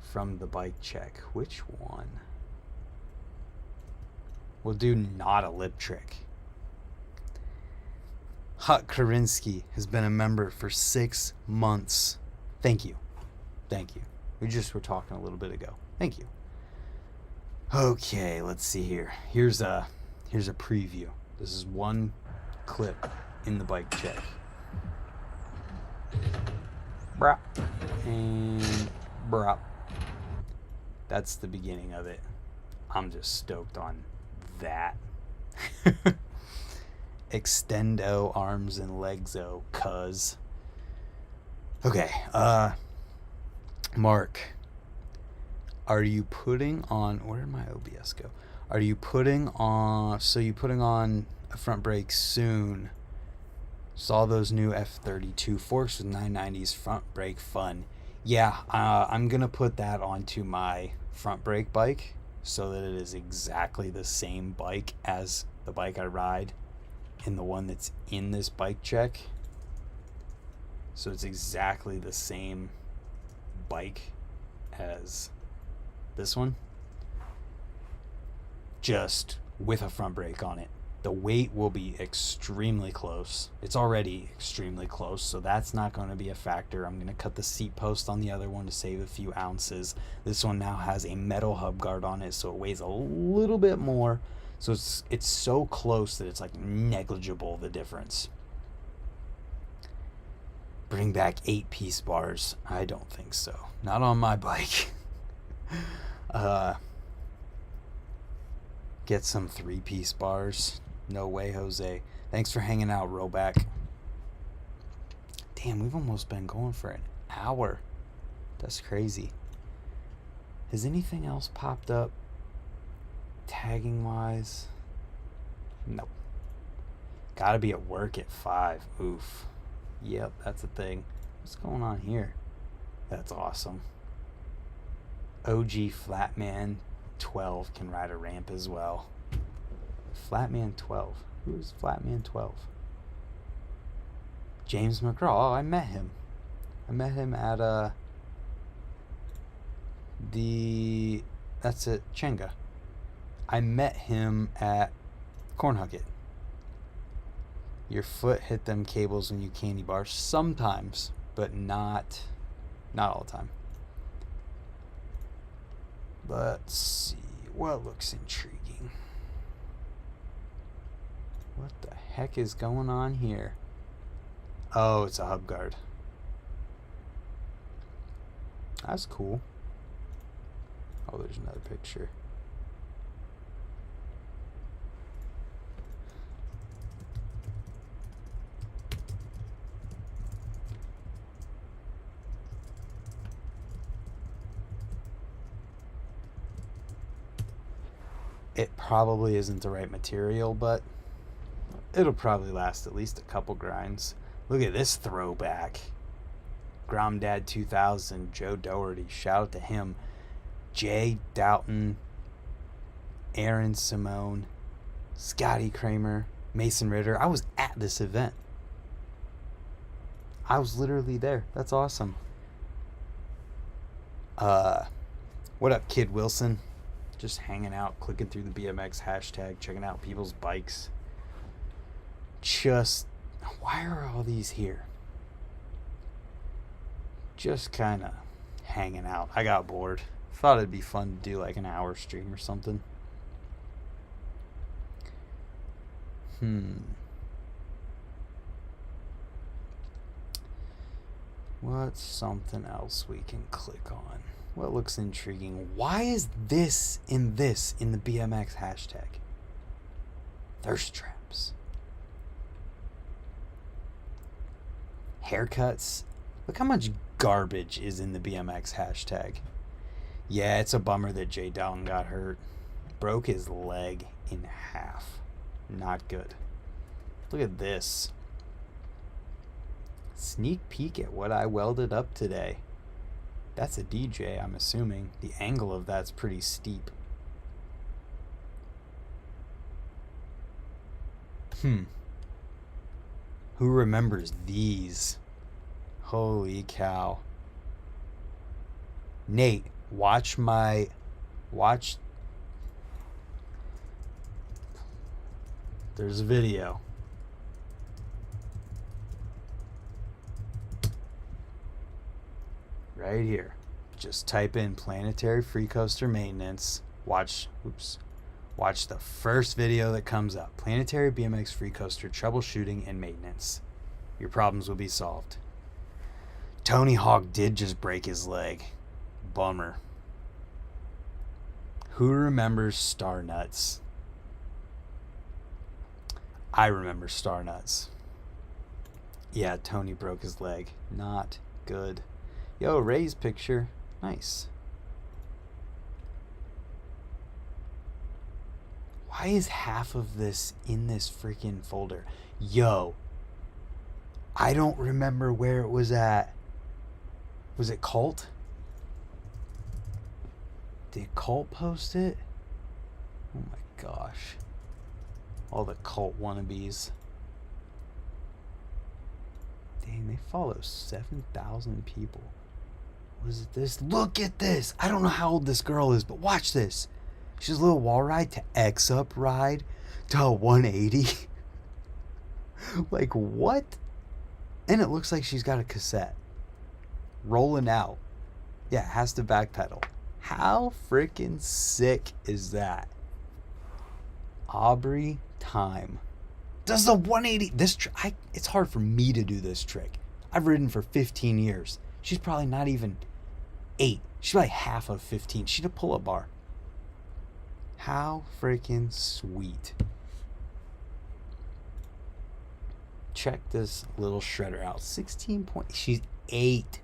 from the bike check. Which one? We'll do not a lip trick. Hut Karinsky has been a member for 6 months. Thank you. Thank you. We just were talking a little bit ago. Thank you. Okay, let's see here. Here's a preview. This is one clip in the bike check. Brap. And brap. That's the beginning of it. I'm just stoked on that. Extendo arms and legso, cuz. Okay, Mark, are you putting on, where did my OBS go? Are you putting on, so you putting on a front brake soon? Saw those new F32 forks with 990s front brake fun. Yeah, I'm gonna put that onto my front brake bike so that it is exactly the same bike as the bike I ride and the one that's in this bike check. So it's exactly the same bike as this one, just with a front brake on it. The weight will be extremely close. It's already extremely close, so that's not going to be a factor. I'm going to cut the seat post on the other one to save a few ounces. This one now has a metal hub guard on it, so it weighs a little bit more. So it's so close that it's like negligible, the difference. Bring back 8-piece bars. I don't think so. Not on my bike. Get some 3-piece bars. No way, Jose. Thanks for hanging out, Roback. Damn, we've almost been going for an hour. That's crazy. Has anything else popped up tagging wise? Nope. Gotta be at work at 5. Oof. Yep, that's a thing. What's going on here? That's awesome. OG Flatman 12 can ride a ramp as well. Flatman 12. Who's Flatman 12? James McGraw. Oh, I met him. I met him at that's it, Chenga. I met him at Cornhucket. Your foot hit them cables when you candy bar sometimes, but not all the time. Let's see what looks intriguing. What the heck is going on here? Oh, it's a hub guard. That's cool. Oh, there's another picture. It probably isn't the right material, but it'll probably last at least a couple grinds. Look at this throwback. Gromdad 2000, Joe Doherty. Shout out to him. Jay Doughton, Aaron Simone, Scotty Kramer, Mason Ritter. I was at this event. I was literally there. That's awesome. What up, Kid Wilson? Just hanging out, clicking through the BMX hashtag, checking out people's bikes. Just, why are all these here? Just kind of hanging out. I got bored. Thought it'd be fun to do like an hour stream or something. What's something else we can click on? What looks intriguing? Why is this in the BMX hashtag? Thirst traps. Haircuts. Look how much garbage is in the BMX hashtag. Yeah, it's a bummer that Jay Dowden got hurt. Broke his leg in half. Not good. Look at this. Sneak peek at what I welded up today. That's a DJ, I'm assuming. The angle of that's pretty steep. Who remembers these? Holy cow. Nate, watch. There's a video. Right here. Just type in planetary free coaster maintenance. Watch the first video that comes up. Planetary BMX free coaster troubleshooting and maintenance. Your problems will be solved. Tony Hawk did just break his leg. Bummer. Who remembers Star Nuts? I remember Star Nuts. Yeah, Tony broke his leg. Not good. Yo, Ray's picture. Nice. Why is half of this in this freaking folder? Yo, I don't remember where it was at. Was it Cult? Did Cult post it? Oh my gosh. All the Cult wannabes. Dang, they follow 7,000 people. What is it this? Look at this! I don't know how old this girl is, but watch this. She's a little wall ride to X up ride to 180. Like, what? And it looks like she's got a cassette rolling out. Yeah, has to backpedal. How freaking sick is that? Aubrey Time does the 180. It's hard for me to do this trick. I've ridden for 15 years. She's probably not even 8. She's probably half of 15. She's a pull-up bar. How freaking sweet. Check this little shredder out. 16 point. She's 8.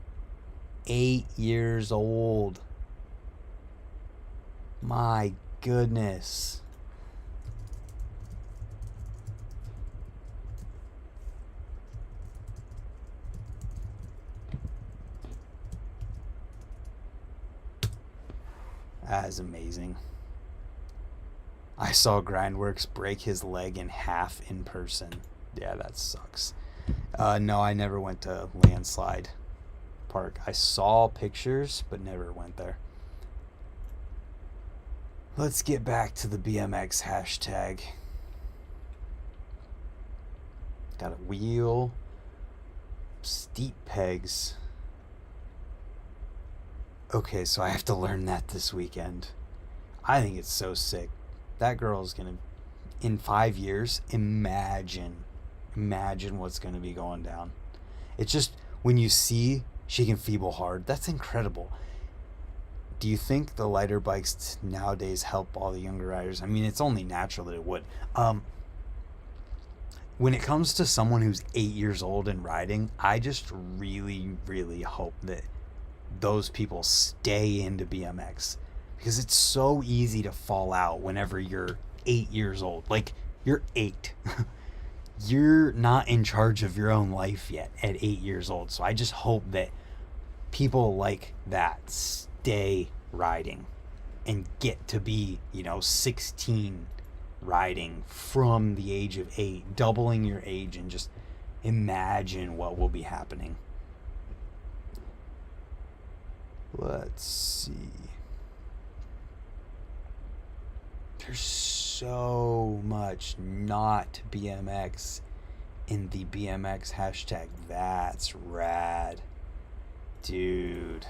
8 years old. My goodness. That is amazing. I saw Grindworks break his leg in half in person. Yeah, that sucks. No, I never went to Landslide Park. I saw pictures, but never went there. Let's get back to the BMX hashtag. Got a wheel, steep pegs. Okay, so I have to learn that this weekend. I think it's so sick. That girl's gonna, in 5 years, imagine what's gonna be going down. It's just, when you see she can feeble hard, that's incredible. Do you think the lighter bikes nowadays help all the younger riders? I mean, it's only natural that it would. When it comes to someone who's 8 years old and riding, I just really, really hope that those people stay into BMX, because it's so easy to fall out whenever you're 8 years old. Like, you're 8. You're not in charge of your own life yet at 8 years old. So I just hope that people like that stay riding and get to be, 16 riding from the age of 8, doubling your age, and just imagine what will be happening. Let's see. There's so much not BMX in the BMX hashtag. That's rad. Dude.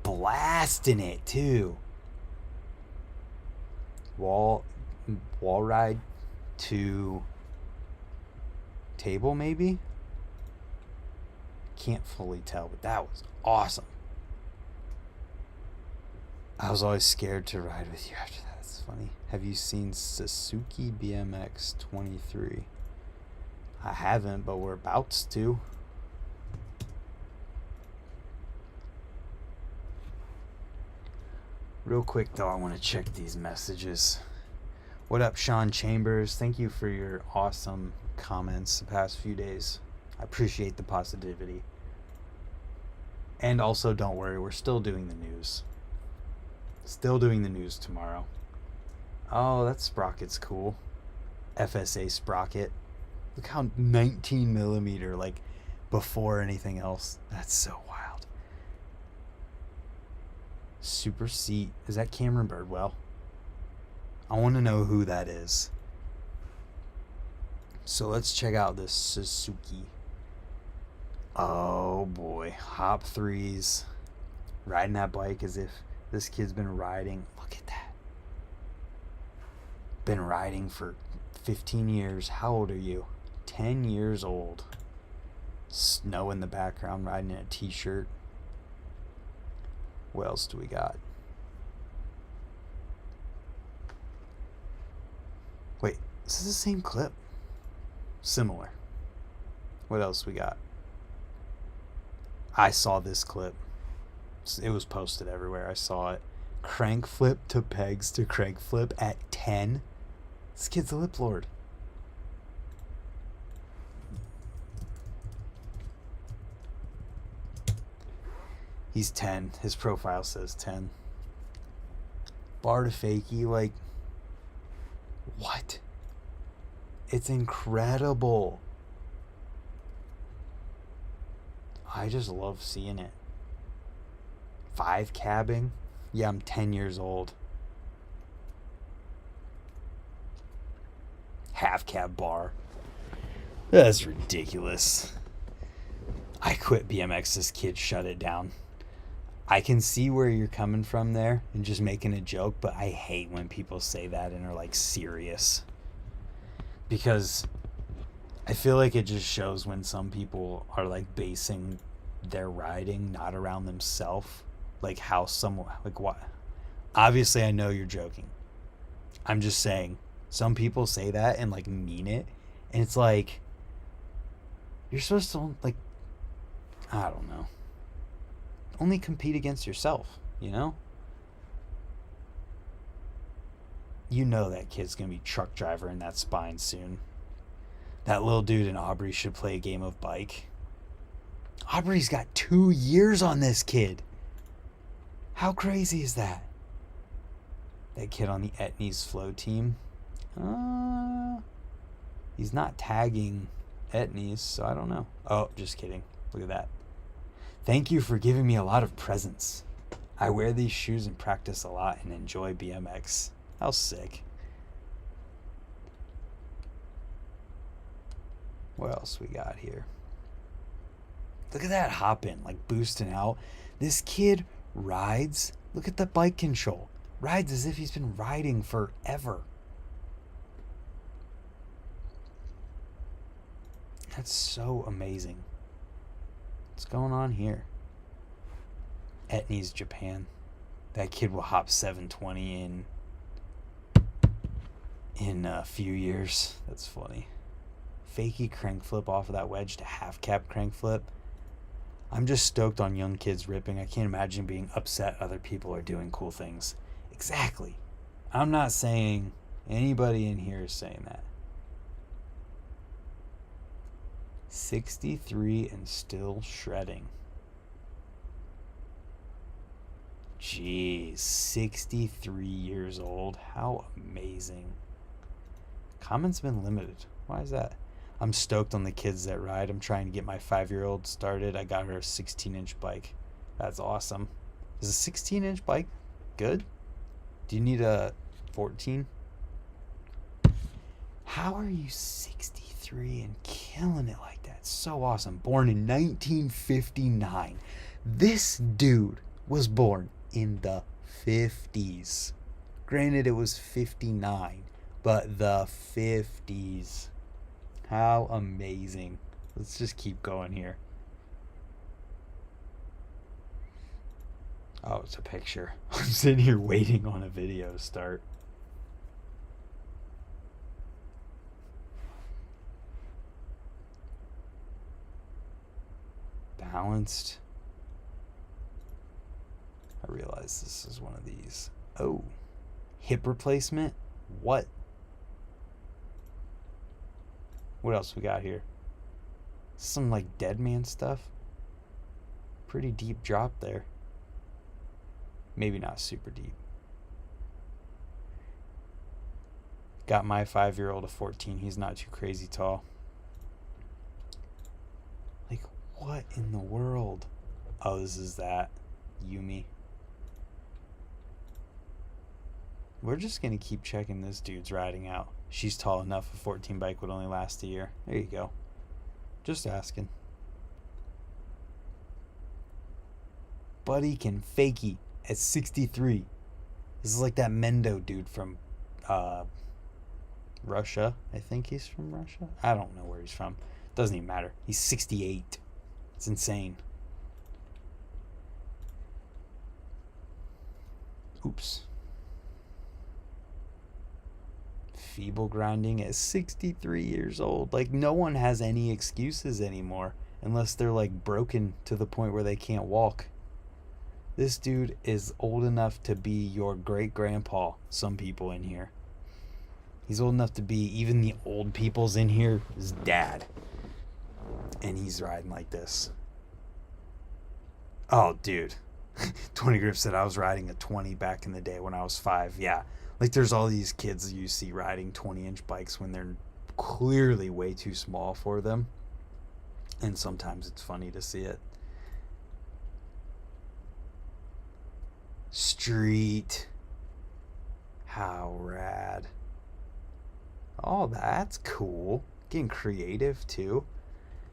Blasting it too. Wall ride to table maybe? Can't fully tell, but that was awesome. I was always scared to ride with you after that. It's funny. Have you seen Suzuki BMX 23? I haven't, but we're about to. Real quick though, I want to check these messages. What up, Sean Chambers? Thank you for your awesome comments the past few days. I appreciate the positivity. And also, don't worry, we're still doing the news. Still doing the news tomorrow. Oh, that sprocket's cool. FSA sprocket. Look how 19 millimeter, like, before anything else. That's so wild. Super seat. Is that Cameron Birdwell? I want to know who that is. So let's check out this Suzuki. Oh boy. Hop threes. Riding that bike as if this kid's been riding. Look at that. Been riding for 15 years. How old are you? 10 years old. Snow in the background, riding in a t-shirt. What else do we got? Wait, is this the same clip? Similar. What else we got? I saw this clip. It was posted everywhere. I saw it. Crank flip to pegs to crank flip at 10. This kid's a lip lord. He's 10. His profile says 10. Bar to fakie, like, what? It's incredible. I just love seeing it. 5 cabbing. Yeah, I'm 10 years old. Half cab bar. That's ridiculous. I quit BMX. This kid shut it down. I can see where you're coming from there and just making a joke, but I hate when people say that and are like serious. Because I feel like it just shows when some people are like basing their riding not around themselves. Like how someone, like what? Obviously, I know you're joking. I'm just saying, some people say that and like mean it. And it's like, you're supposed to, like, I don't know, only compete against yourself, you know? You know that kid's gonna be truck driver in that spine soon. That little dude in Aubrey should play a game of bike. Aubrey's got 2 years on this kid. How crazy is that? That kid on the Etnies flow team. He's not tagging Etnies, so I don't know. Oh, just kidding. Look at that. Thank you for giving me a lot of presents. I wear these shoes in practice a lot and enjoy BMX. How sick. What else we got here? Look at that hop in, like boosting out. This kid rides. Look at the bike control. Rides as if he's been riding forever. That's so amazing. What's going on here? Etnies, Japan. That kid will hop 720 in a few years. That's funny. Fakey crank flip off of that wedge to half cap crank flip. I'm just stoked on young kids ripping. I can't imagine being upset other people are doing cool things. Exactly. I'm not saying anybody in here is saying that. 63 and still shredding. Jeez, 63 years old. How amazing. Comments been limited. Why is that? I'm stoked on the kids that ride. I'm trying to get my 5-year-old started. I got her a 16-inch bike. That's awesome. Is a 16-inch bike good? Do you need a 14? How are you 63 and killing it like that? So awesome. Born in 1959. This dude was born in the 50s. Granted, it was 59, but the 50s. How amazing. Let's just keep going here. Oh, it's a picture. I'm sitting here waiting on a video to start. Balanced. I realize this is one of these. Oh, hip replacement? What? What else we got here? Some like dead man stuff. Pretty deep drop there. Maybe not super deep. Got my 5-year-old a 14. He's not too crazy tall. Like, what in the world? Oh, this is that. Yumi. We're just going to keep checking this dude's riding out. She's tall enough a 14 bike would only last a year. There you go. Just asking. Buddy can fakey at 63. This is like that Mendo dude from Russia. I think he's from Russia. I don't know where he's from. Doesn't even matter. He's 68. It's insane. Oops. Feeble grinding at 63 years old. Like, no one has any excuses anymore unless they're like broken to the point where they can't walk. This dude is old enough to be your great grandpa. Some people in here. He's old enough to be even the old people's in here. His dad. And he's riding like this. Oh, dude. 20 Grip said I was riding a 20 back in the day when I was 5. Yeah. Like, there's all these kids you see riding 20-inch bikes when they're clearly way too small for them. And sometimes it's funny to see it. Street. How rad. Oh, that's cool. Getting creative too.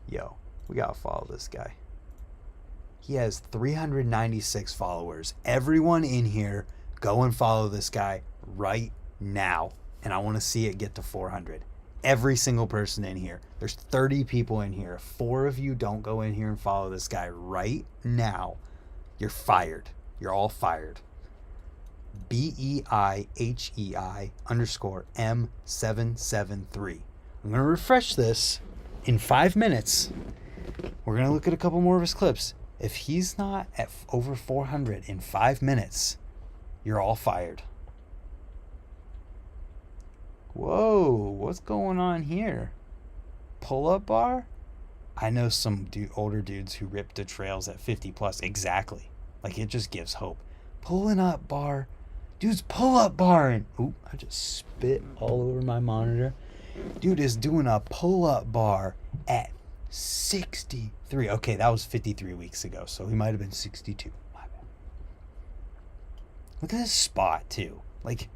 Yo, we gotta follow this guy. He has 396 followers. Everyone in here, go and follow this guy right now. And I want to see it get to 400. Every single person in here. There's 30 people in here. If 4 of you don't go in here and follow this guy right now, you're fired. You're all fired. BEIHEI_M773. I'm going to refresh this in 5 minutes. We're going to look at a couple more of his clips. If he's not at over 400 in 5 minutes, you're all fired. Whoa, what's going on here? Pull-up bar? I know some older dudes who rip the trails at 50 plus. Exactly. Like, it just gives hope. Pulling up bar. Dude's pull-up bar. And, oop, I just spit all over my monitor. Dude is doing a pull-up bar at 63. Okay, that was 53 weeks ago, so he might have been 62. My bad. Look at this spot, too. Like,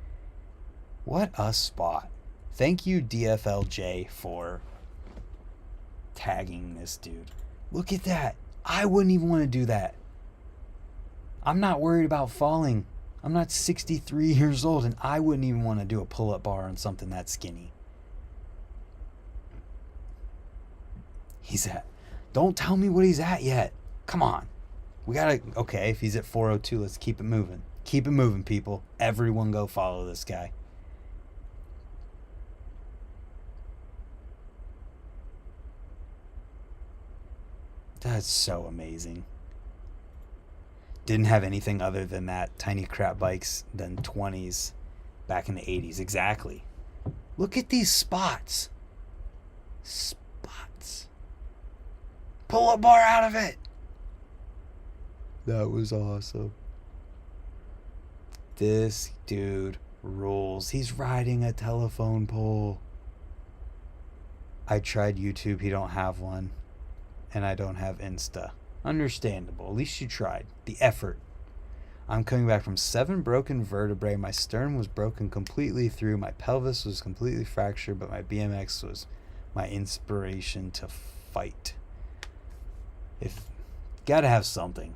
what a spot. Thank you, DFLJ, for tagging this dude. Look at that. I wouldn't even want to do that. I'm not worried about falling. I'm not 63 years old, and I wouldn't even want to do a pull-up bar on something that skinny. He's at. Don't tell me what he's at yet. Come on. We gotta. Okay, if he's at 402, let's keep it moving. Keep it moving, people. Everyone go follow this guy. That's so amazing. Didn't have anything other than that tiny crap bikes than 20s back in the 80s. Exactly. Look at these spots. Spots. Pull a bar out of it. That was awesome. This dude rules. He's riding a telephone pole. I tried YouTube. He don't have one. And I don't have Insta. Understandable. At least you tried. The effort. I'm coming back from 7 broken vertebrae. My sternum was broken completely through. My pelvis was completely fractured, but my BMX was my inspiration to fight. Gotta have something.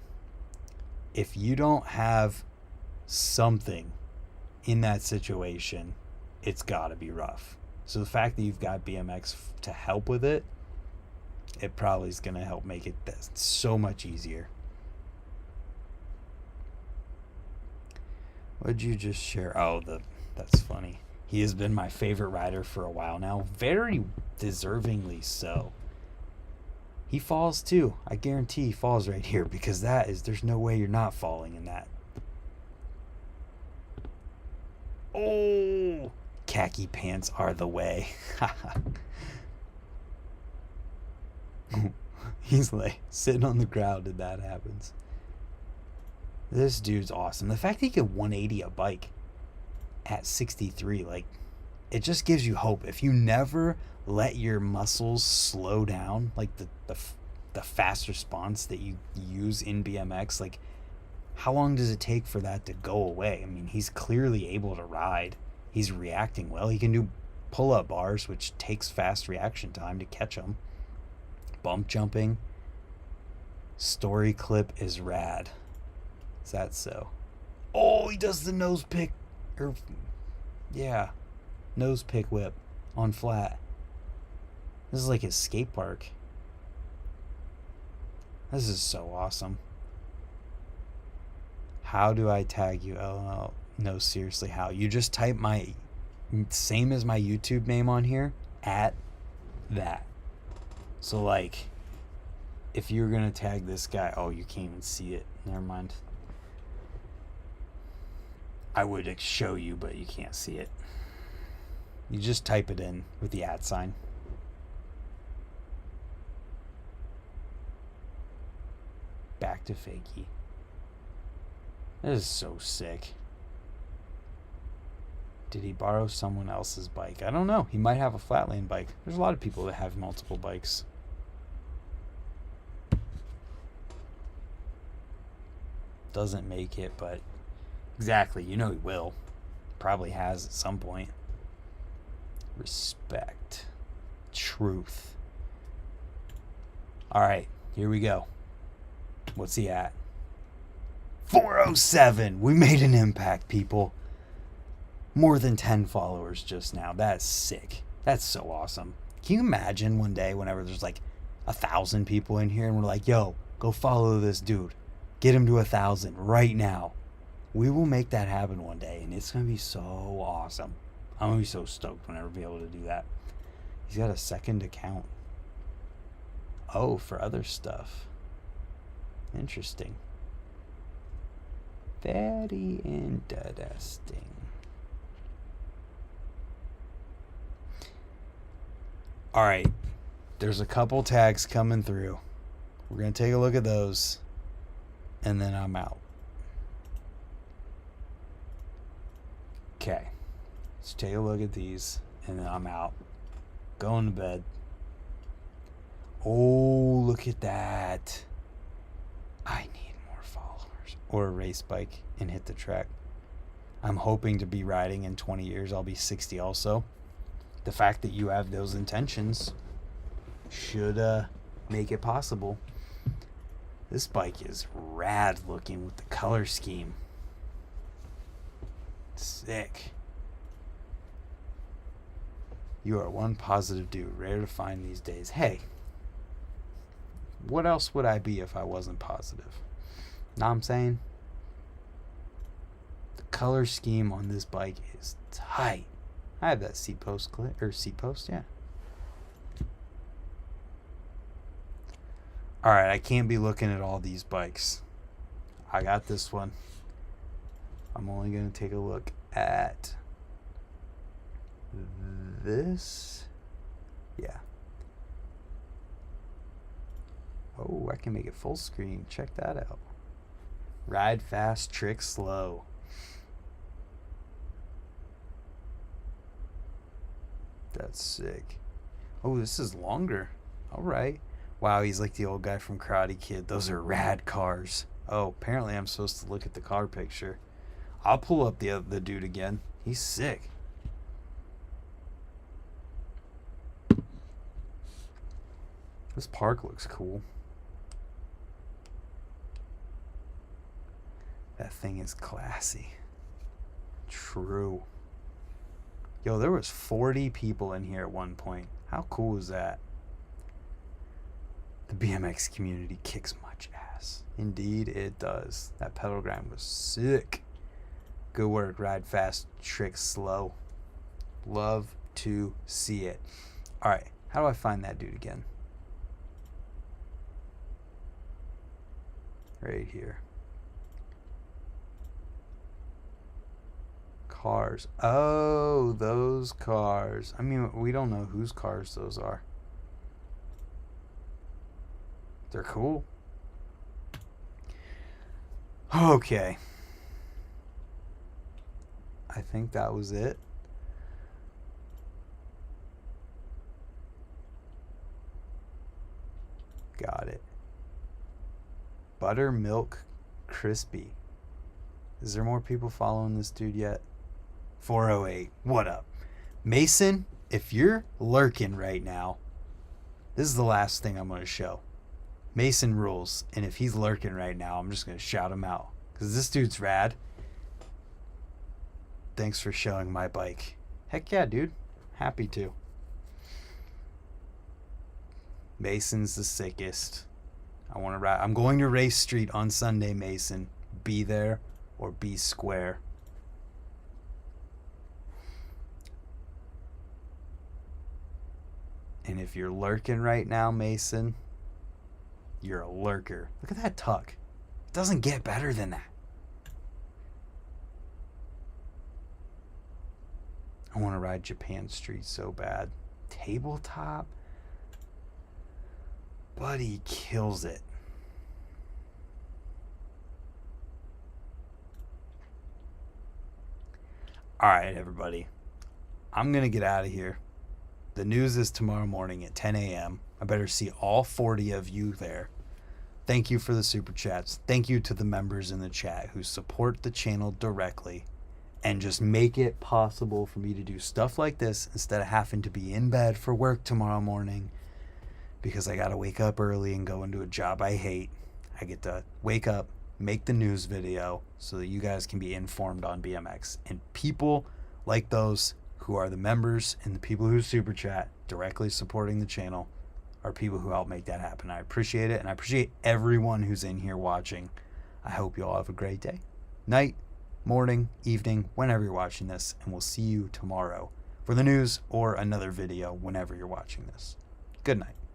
If you don't have something in that situation, it's gotta be rough. So the fact that you've got BMX to help with it, it probably is going to help make it so much easier. What'd you just share? Oh, that's funny. He has been my favorite rider for a while now. Very deservingly so. He falls too. I guarantee he falls right here because there's no way you're not falling in that. Oh, khaki pants are the way. He's like sitting on the ground and that happens. This dude's awesome. The fact that he could 180 a bike at 63, like, it just gives you hope. If you never let your muscles slow down, like the fast response that you use in BMX, like, how long does it take for that to go away? I mean, he's clearly able to ride. He's reacting well. He can do pull-up bars, which takes fast reaction time to catch them. Bump jumping. Story clip is rad. Is that so? Oh, he does the nose pick. Nose pick whip on flat. This is like his skate park. This is so awesome. How do I tag you? Oh, no, seriously, how? You just type my, same as my YouTube name on here, at that. So, like, if you're going to tag this guy, oh, you can't even see it. Never mind. I would show you, but you can't see it. You just type it in with the @ sign. Back to fakie. This is so sick. Did he borrow someone else's bike? I don't know. He might have a flatlane bike. There's a lot of people that have multiple bikes. Doesn't make it, but Exactly. You know he will. Probably has at some point. Respect. Truth. Alright, here we go. What's he at? 407! We made an impact, people. More than 10 followers just now. That's sick. That's so awesome. Can you imagine one day whenever there's like 1,000 people in here and we're like, yo, go follow this dude. Get him to 1,000 right now. We will make that happen one day, and it's going to be so awesome. I'm going to be so stoked whenever we be able to do that. He's got a second account. Oh, for other stuff. Interesting. Very interesting. Alright. There's a couple tags coming through. We're going to take a look at those. And then I'm out. Okay. Let's take a look at these. And then I'm out. Going to bed. Oh, look at that. I need more followers. Or a race bike and hit the track. I'm hoping to be riding in 20 years. I'll be 60 also. The fact that you have those intentions should make it possible. This bike is rad looking with the color scheme. Sick. You are one positive dude. Rare to find these days. Hey. What else would I be if I wasn't positive? Know what I'm saying? The color scheme on this bike is tight. I have that seat post clip, or seat post, yeah. Alright, I can't be looking at all these bikes. I got this one. I'm only going to take a look at this. Yeah. Oh, I can make it full screen. Check that out. Ride fast, trick slow. That's sick. Oh, this is longer. Alright. Wow, he's like the old guy from Karate Kid. Those are rad cars. Oh, apparently I'm supposed to look at the car picture. I'll pull up the dude again. He's sick. This park looks cool. That thing is classy. True. Yo, there was 40 people in here at one point. How cool is that? The BMX community kicks much ass. Indeed, it does. That pedal grind was sick. Good work. Ride fast, trick slow. Love to see it. Alright, how do I find that dude again? Right here. Cars. Oh, those cars. I mean, we don't know whose cars those are. They're cool. Okay. I think that was it. Got it. Buttermilk Crispy. Is there more people following this dude yet? 408. What up? Mason, if you're lurking right now, this is the last thing I'm going to show. Mason rules. And if he's lurking right now, I'm just going to shout him out. Because this dude's rad. Thanks for showing my bike. Heck yeah, dude. Happy to. Mason's the sickest. I want to ride. I'm going to Race Street on Sunday, Mason. Be there or be square. And if you're lurking right now, Mason, you're a lurker. Look at that tuck. It doesn't get better than that. I want to ride Japan Street so bad. Tabletop? Buddy kills it. Alright, everybody. I'm going to get out of here. The news is tomorrow morning at 10 a.m. I better see all 40 of you there. Thank you for the super chats. Thank you to the members in the chat who support the channel directly and just make it possible for me to do stuff like this instead of having to be in bed for work tomorrow morning because I got to wake up early and go into a job I hate. I get to wake up, make the news video so that you guys can be informed on BMX. And people like those who are the members and the people who super chat directly supporting the channel are people who help make that happen. I appreciate it, and I appreciate everyone who's in here watching. I hope you all have a great day, night, morning, evening, whenever you're watching this, and we'll see you tomorrow for the news or another video whenever you're watching this. Good night.